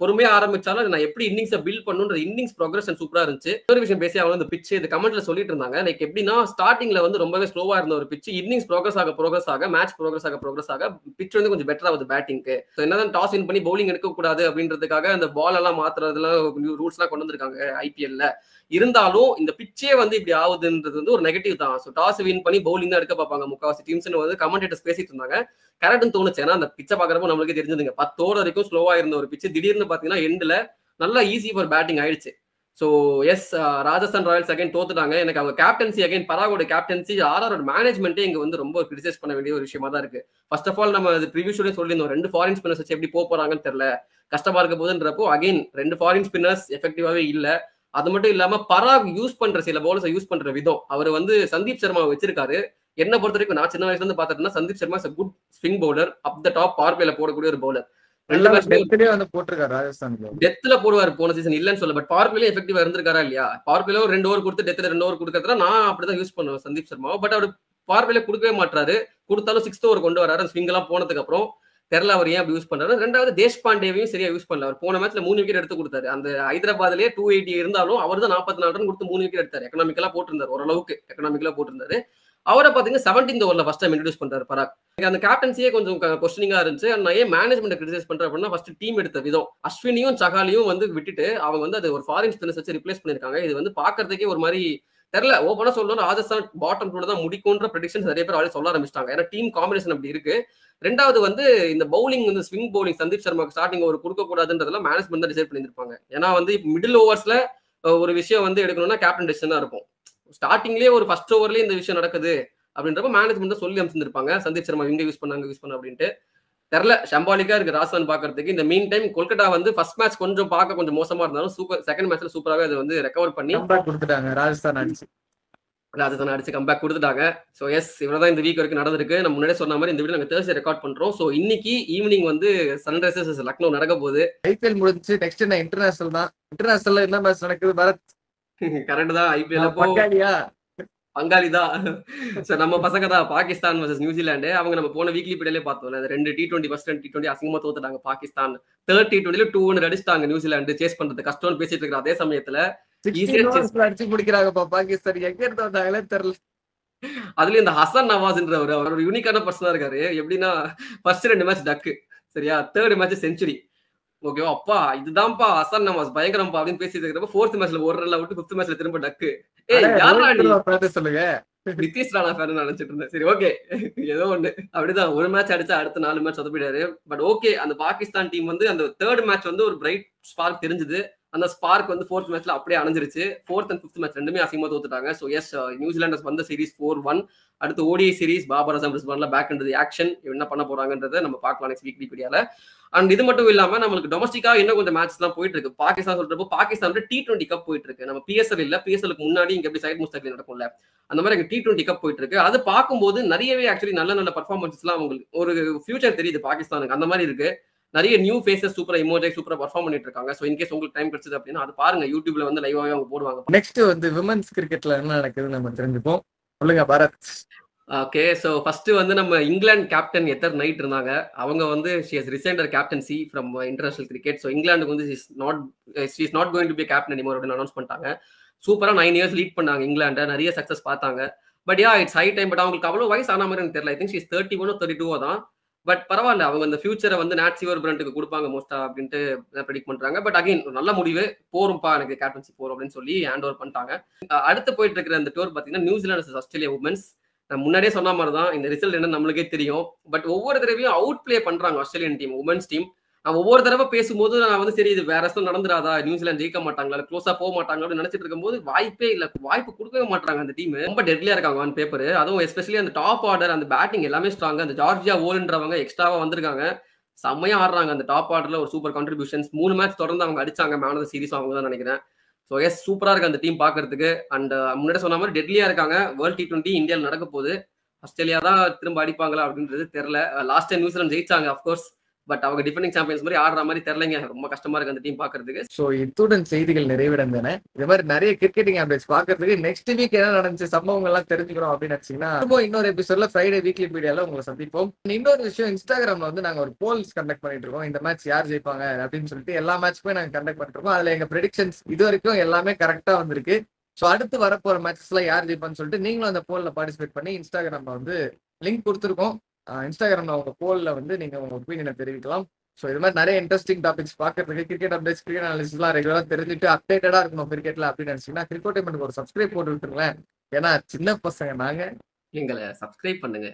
பொறுமையா ஆரம்பிச்சாலும் நான் எப்படி இன்னிங்ஸை பில்ட் பண்ணுன்ற இன்னிங்ஸ் ப்ரோக்ரஷன் சூப்பரா இருந்துச்சு. ஒரு விஷயம் பேசி அவங்க இந்த பிச் இந்த கமெண்ட்ல சொல்லிட்டு இருந்தாங்க, லைக் எப்படின்னா ஸ்டார்டிங்ல வந்து ரொம்பவே ஸ்லோவா இருந்த ஒரு பிச் இன்னிங்ஸ் ப்ரோக்ரஸ் ஆக மேட்ச் ப்ரோக்ரஸ் ஆக பிச் வந்து கொஞ்சம் பெட்டர் ஆகுது பேட்டிங்க்கு. ஸோ என்னதான் டாஸ் வின் பண்ணி பவுலிங் எடுக்கக்கூடாது அப்படின்றதுக்காக அந்த பால் எல்லாம் மாத்துறதுலாம் ரூல்ஸ் எல்லாம் கொண்டு வந்திருக்காங்க ஐபிஎல்ல. இருந்தாலும் இந்த பிச்சே வந்து இப்படி ஆகுதுன்றது வந்து ஒரு நெகட்டிவ் தான். ஸோ டாஸ் வின் பண்ணி பவுலிங் தான் எடுக்க பார்ப்பாங்க முக்காவாசி டீம்ஸ்னு வந்து கமெண்டேட்டர்ஸ் பேசிட்டு இருந்தாங்க. கரெக்ட்னு தோணுச்சு. ஏன்னா அந்த பிச்சை பாக்குறப்போ நம்மளுக்கு தெரிஞ்சதுங்க 10 ஓவர் வரைக்கும் ஸ்லோவா இருந்த ஒரு பிச்சு திடீர்னு பாத்தீங்கன்னா எண்ட்ல நல்லா ஈஸி ஃபார் பேட்டிங் ஆயிடுச்சு. So yes, Rajasthan Royals again தோத்துட்டாங்க. எனக்கு அவங்க கேப்டன்சி அகைன் பராகோட கேப்டன்சி ஆர்ஆரோட மேனேஜ்மெண்ட்டே இங்க வந்து ரொம்ப கிரிட்டிசைஸ் பண்ண வேண்டிய ஒரு விஷயமா தான் இருக்கு. ஃபர்ஸ்ட் ஆஃப் ஆல் நம்ம ப்ரிவியூ ஷோலயே சொல்லியிருந்தோம், 2 ஃபாரின் ஸ்பின்னர்ஸ் வச்சு எப்படி போறாங்கன்னு தெரியல, கஷ்டமா இருக்க போதுன்றப்போ அகைன் 2 ஃபாரின் ஸ்பின்னர்ஸ் எஃபெக்டிவாவே இல்ல. அது மட்டும் இல்லாம பராக் யூஸ் பண்ற சில பவுலர்ஸை யூஸ் பண்ற விதம், அவர் வந்து சந்தீப் சர்மா வச்சிருக்காரு. என்ன பொறுத்த வரைக்கும் நான் சின்ன வயசுல இருந்து பாத்துட்டேன்னா Sandeep Sharma is a good swing bowler, up the top power பிளேல போடக்கூடிய ஒரு பவுலர். டெத்ல போடுவாரு போன சீசன் இல்லன்னு சொல்ல, பட் பவர் பிளே எஃபெக்டிவா இருந்திருக்காரா இல்லையா? பவர் பிளே 2 ஓவர் கொடுத்து டெத்ல 2 ஓவர் கொடுக்கறதுல நான் அப்படிதான் யூஸ் பண்ணுவேன் சந்தீப் சர்மா. பட் அவர் பவர் பிளே கொடுக்கவே மாட்டாரு. கொடுத்தாலும் 6th ஓவர் கொண்டு வராரு. ஸ்விங் எல்லாம் போனதுக்கு அப்புறம் தெரியல அவர் ஏன் அப்படி யூஸ் பண்றாரு. ரெண்டாவது தேஷ்பாண்டேவையும் சரியா யூஸ் பண்ணல. அவர் போன மேட்ச்ல 3 விக்கெட் எடுத்து கொடுத்தாரு. அந்த ஹைதராபாத்லயே 280 இருந்தாலும் அவர் தான் 44 ரன் கொடுத்து 3 விக்கெட் எடுத்தாரு. எக்கனாமிக்கலா போட்டிருந்தாரு, ஓரளவுக்கு எக்கனாமிக்கலா போட்டிருந்தாரு. அவரை பாத்தீங்கன்னா 17th ஓவர்ல ஃபர்ஸ்ட் டைம் இன்ட்ரோடியூஸ் பண்றாரு பராக். அந்த கேப்டன்சியே கொஞ்சம் கொஸ்டினிங்கா இருந்துச்சு. நான் ஏன் மேனேஜ்மெண்ட் கிரிட்டிசைஸ் பண்றேன் அப்படின்னா, ஃபர்ஸ்ட் டீம் எடுத்த விதம், அஸ்வினியும் சகாலியும் வந்து விட்டுட்டு அவங்க வந்து அது ஒரு ஃபாரின் ஸ்பின்னர்ஸ் வச்சு ரிப்ளேஸ் பண்ணிருக்காங்க. இது வந்து பாக்குறதுக்கே ஒரு மாதிரி தெரியல. ஓப்பனா சொல்லணும், ராஜஸ்தான் பாட்டம் 2 தான் முடிக்கும்ன்ற ப்ரெடிக்ஷன்ஸ் நிறைய பேர் ஆல்ரெடி சொல்ல ஆரம்பிச்சிட்டாங்க. ஏன்னா டீம் காம்பினேஷன் அப்படி இருக்கு. ரெண்டாவது வந்து இந்த பவுலிங் வந்து ஸ்விங் பவுலிங் சந்தீப் சர்மாக்கு ஸ்டார்டிங் ஓவர் கொடுக்க கூடாதுன்றதெல்லாம் மேனேஜ்மெண்ட் தான் டிசைட் பண்ணிருப்பாங்க. ஏன்னா வந்து மிடில் ஓவர்ஸ்ல ஒரு விஷயம் வந்து எடுக்கணும்னா கேப்டன் டிசிஷன் தான் இருக்கும். ஸ்டார்டிங்லேயே ஒரு ஃபர்ஸ்ட் ஓவர்லயே இந்த விஷயம் நடக்குது அப்படின்றப்ப மேனேஜ்மெண்ட் தான் சொல்லி அமைச்சிருப்பாங்க, சந்தீப் சர்மா இங்க யூஸ் பண்ண அப்படின்ட்டு. தெரியல, ஷம்பாலிக்கா இருக்கு ராஜஸ்தான் பாக்குறதுக்கு. இந்த மீன் டைம் கொல்கத்தா வந்து ஃபர்ஸ்ட் மேட்ச் கொஞ்சம் பார்க்க கொஞ்சம் மோசமா இருந்தாலும் சூப்பர் செகண்ட் மேட்ச்ல சூப்பராகவே அதை வந்து ரெக்கவர் பண்ணி கொடுத்துட்டாங்க. ராஜஸ்தான் அடிச்சு கம்பேக் கொடுத்துட்டாங்க. ஸோ எஸ், இவ்வளவுதான் இந்த வீக் வரைக்கும் நடந்திருக்கு. நம்ம முன்னாடியே சொன்ன மாதிரி இந்த வீடியோ நாங்கள் தேர்ஸ்டே ரெக்கார்ட் பண்றோம். ஸோ இன்னைக்கு ஈவினிங் வந்து சன்ரைசர்ஸ் லக்னோ நடக்க போகுது. ஐபிஎல் முடிஞ்சு நெக்ஸ்ட் என்ன இன்டர்நேஷனல் தான். இன்டர்நேஷனல்ல என்ன மேட்ச் நடக்குது பரத்? கரெக்ட் தான். ஐபிஎல் பங்காளி தான். நம்ம பசங்க தான். Pakistan versus New Zealand. அவங்க நம்ம போன வீக்லி பீரியட்லயே பார்த்தோம்ல. 2 T20 ஃபர்ஸ்ட் 2 T20 அசிங்கமா தோத்துட்டாங்க பாகிஸ்தான். 3rd T20ல 2-1 அடிச்சிட்டாங்க நியூசிலாந்து. சேஸ் பண்றது கஷ்டம்னு பேசிட்டு இருக்கிற அதே சமயத்துல அடிச்சு முடிக்கிறாங்கப்பா பாகிஸ்தான். எங்க இருந்து வந்தாங்களே தெரியல. அதுலயும் இந்த ஹசன் நவாஸ்ன்றவர் அவர் ஒரு யூனிக்கான பர்சனா இருக்காரு. எப்படின்னா ஃபர்ஸ்ட் 2 மேட்ச் டக்கு, சரியா, 3rd மேட்ச் செஞ்சுரி. ஓகேவா, அப்பா இதுதான்ப்பா ஹசன் நவாஸ் பயங்கரம்பா அப்படின்னு பேசிட்டு இருக்கிறப்ப 4th மேட்ச்ல ஒரு ரன்ல விட்டு 5th மேட்ச்ல திரும்ப டக்கு. சொல்லுங்க. நிதிஷ் ராணா ஃபேன் நினைச்சிட்டு இருந்தேன். சரி, ஓகே, ஏதோ ஒண்ணு அப்படிதான். ஒரு மேட்ச் அடிச்சா அடுத்த 4 மேட்ச் சொதப்பிடாரு. பட் ஓகே, அந்த பாகிஸ்தான் டீம் வந்து அந்த 3rd மேட்ச் வந்து ஒரு பிரைட் ஸ்பார்க் தெரிஞ்சது. அந்த ஸ்பார்க் வந்து 4th மேட்ச்ல அப்படியே அணைஞ்சிருச்சு. 4th and 5th மேட்ச் ரெண்டுமே அசிங்கமா தோத்துட்டாங்க. ஸோ எஸ், நியூசிலாண்டர்ஸ் வந்த சீரிஸ் 4-1. அடுத்து ODI சீரிஸ் பாபர் அசாம் பிரிஸ்பேன்ல பேக் இன்டு தி ஆக்ஷன். என்ன பண்ண போறாங்கன்றதை நம்ம பார்க்கலாம் நெக்ஸ்ட் வீக்லி பீடியால. அண்ட் இது மட்டும் இல்லாம நம்மளுக்கு டொமஸ்டிக்கா இன்னும் கொஞ்சம் மேட்ச் எல்லாம் போயிட்டு இருக்கு. பாகிஸ்தான் சொல்றப்போ பாகிஸ்தான் T20 கப் போயிட்டு இருக்கு. நம்ம PSL இல்ல, PSLக்கு முன்னாடி இங்க எப்படி சைட் முஸ்தக்ல நடக்கும்ல, அந்த மாதிரி T20 கப் போயிட்டு இருக்கு. அது பார்க்கும்போது நிறையவே ஆக்சுவலி நல்ல நல்ல பர்ஃபார்மன்ஸ் எல்லாம் அவங்களுக்கு ஒரு ஃபியூச்சர் தெரியுது பாகிஸ்தானுக்கு. அந்த மாதிரி இருக்கு. நிறைய நியூ ஃபேஸஸ் சூப்பரா இமோஜை சூப்பரா பர்ஃபார்ம் பண்ணிட்டு இருக்காங்க. சோ இன்கேஸ் உங்களுக்கு டைம் கிடைச்சது அப்படின்னா அது பாருங்க, யூடியூப்ல வந்து லைவாவே அவங்க போடுவாங்க. நெக்ஸ்ட் வந்து விமென்ஸ் கிரிக்கெட்ல என்ன நடக்குதுன்னு நம்ம தெரிஞ்சுப்போம். சொல்லுங்க பாரத். ஓகே, ஸோ ஃபர்ஸ்ட் வந்து நம்ம இங்கிலாந்து கேப்டன் எத்தர் நைட் இருந்தாங்க. அவங்க வந்து she has resigned her captaincy from international cricket. So இங்கிலாந்துக்கு வந்து she is not going to be captain anymore அப்படின்னு அனௌன்ஸ் பண்ணிட்டாங்க. சூப்பரா 9 இயர்ஸ் லீட் பண்ணாங்க இங்கிலாண்டை, நிறைய சக்சஸ் பார்த்தாங்க. But it's high time. But அவங்களுக்கு அவ்வளவு வயசு ஆன மாதிரி எனக்கு தெரியல. I think she is 31 or 32 தான். பட் பரவாயில்ல, அவங்க அந்த ஃபியூச்சரை வந்து நாட் சிவர் பிராண்டுக்கு கொடுப்பாங்க மோஸ்டா அப்படின்ட்டு ப்ரெடிக்ட் பண்றாங்க. பட் அகைன் நல்ல முடிவு, போரும்பா எனக்கு கேப்டன்சி போறோம் அப்படின்னு சொல்லி ஹேண்ட் ஓவர் பண்ணிட்டாங்க. அடுத்து போயிட்டு இருக்கிற அந்த டூர் பாத்தீங்கன்னா நியூசிலாந்து ஆஸ்திரேலியா உமன்ஸ். நான் முன்னாடியே சொன்ன மாதிரி தான், இந்த ரிசல்ட் என்ன நம்மளுக்கே தெரியும். பட் ஒவ்வொரு தடவையும் அவுட் பிளே பண்றாங்க ஆஸ்திரேலியன் டீம், உமன்ஸ் டீம். நான் ஒவ்வொரு தடவை பேசும்போது நான் வந்து சரி இது வேற எதுவும் நடந்துராதா, நியூசிலாந்து ஜெயிக்க மாட்டாங்களா, க்ளோஸா போக மாட்டாங்களா அப்படின்னு நினைச்சிட்டு இருக்கும்போது வாய்ப்பே இல்ல, வாய்ப்பு கொடுக்கவே மாட்டாங்க. அந்த டீம் ரொம்ப டெட்லியா இருக்காங்க ஆன் பேப்பர். அதுவும் எஸ்பெஷலி அந்த டாப் ஆர்டர், அந்த பேட்டிங் எல்லாமே ஸ்ட்ராங். அந்த ஜார்ஜியா ஓல்ன்றவங்க எக்ஸ்ட்ராவா வந்திருக்காங்க, செம்மையா ஆடுறாங்க அந்த டாப் ஆர்டர்ல. ஒரு சூப்பர் கான்ட்ரிபியூஷன்ஸ் 3 மேட்ச் தொடர்ந்து அவங்க அடிச்சாங்க. மேன் ஆஃப் தி சீரிஸ் அவங்க தான் நினைக்கிறேன். ஸோ எஸ், சூப்பரா இருக்கு அந்த டீம் பாக்குறதுக்கு. அண்ட் முன்னாடி சொன்ன மாதிரி டெட்லியா இருக்காங்க. வேர்ல்ட் T20 இந்தியாவில் நடக்க போகுது. ஆஸ்திரேலியா தான் திரும்ப அடிப்பாங்களா அப்படின்றது தெரியல. லாஸ்ட் டைம் நியூசிலாந்து ஜெயிச்சாங்க அஃப்கோர்ஸ். பட் அவங்க டிஃபெண்டிங் சாம்பியன்ஸ் மாதிரி ஆடுற மாதிரி தெரியலங்க. ரொம்ப கஷ்டமா இருக்கு அந்த டீம் பாக்குறதுக்கு. சோ இத்துடன் செய்திகள் நிறைவடைந்தன. இது மாதிரி நிறைய கிரிக்கெட்டிங் அப்டேட்ஸ் பாக்குறதுக்கு நெக்ஸ்ட் வீக் என்ன நடந்துச்சு சம்பவங்கள் எல்லாம் தெரிஞ்சுக்கிறோம் அப்படின்னு நினைச்சீங்கன்னா இன்னொரு எபிசோட்ல ஃப்ரைடே வீக்லி பீடியால உங்களை சந்திப்போம். இன்னொரு விஷயம், இன்ஸ்டாகிராம்ல வந்து நாங்க ஒரு போல்ஸ் கண்டக்ட் பண்ணிட்டு இருக்கோம். இந்த மேட்ச் யார் ஜெயிப்பாங்க அப்படின்னு சொல்லிட்டு எல்லா மேட்ச்மே நாங்க கண்டக்ட் பண்ணிட்டு இருக்கோம். அதுல எங்க ப்ரெடிக்ஷன்ஸ் இது வரைக்கும் எல்லாமே கரெக்டா வந்திருக்கு. ஸோ அடுத்து வரப்போற மேட்சஸ்ல யார் ஜெயிப்பான்னு சொல்லிட்டு நீங்களும் அந்த போல்ல பார்ட்டிசிபேட் பண்ணி இன்ஸ்டாகிராம்ல வந்து லிங்க் கொடுத்துருக்கோம். இன்ஸ்டாகிராம்ல உங்க போல்ல வந்து நீங்க உங்க ஒப்பீனியனை தெரிவிக்கலாம். ஸோ இது மாதிரி நிறைய இன்ட்ரெஸ்டிங் டாபிக்ஸ் பார்க்கறதுக்கு, கிரிக்கெட் அப்டேட்ஸ், கிரிக்கெட் அனாலிசிஸ்லாம் ரெகுலரா தெரிஞ்சுட்டு அப்டேட்டடா இருக்கணும் கிரிக்கெட்ல அப்படின்னு நினைச்சீங்கன்னா கிரிக்கெட் ஒரு சப்ஸ்கிரைப் போட்டு விட்டுருங்களேன். ஏன்னா சின்ன பசங்க நாங்க, எங்களை சப்ஸ்கிரைப் பண்ணுங்க.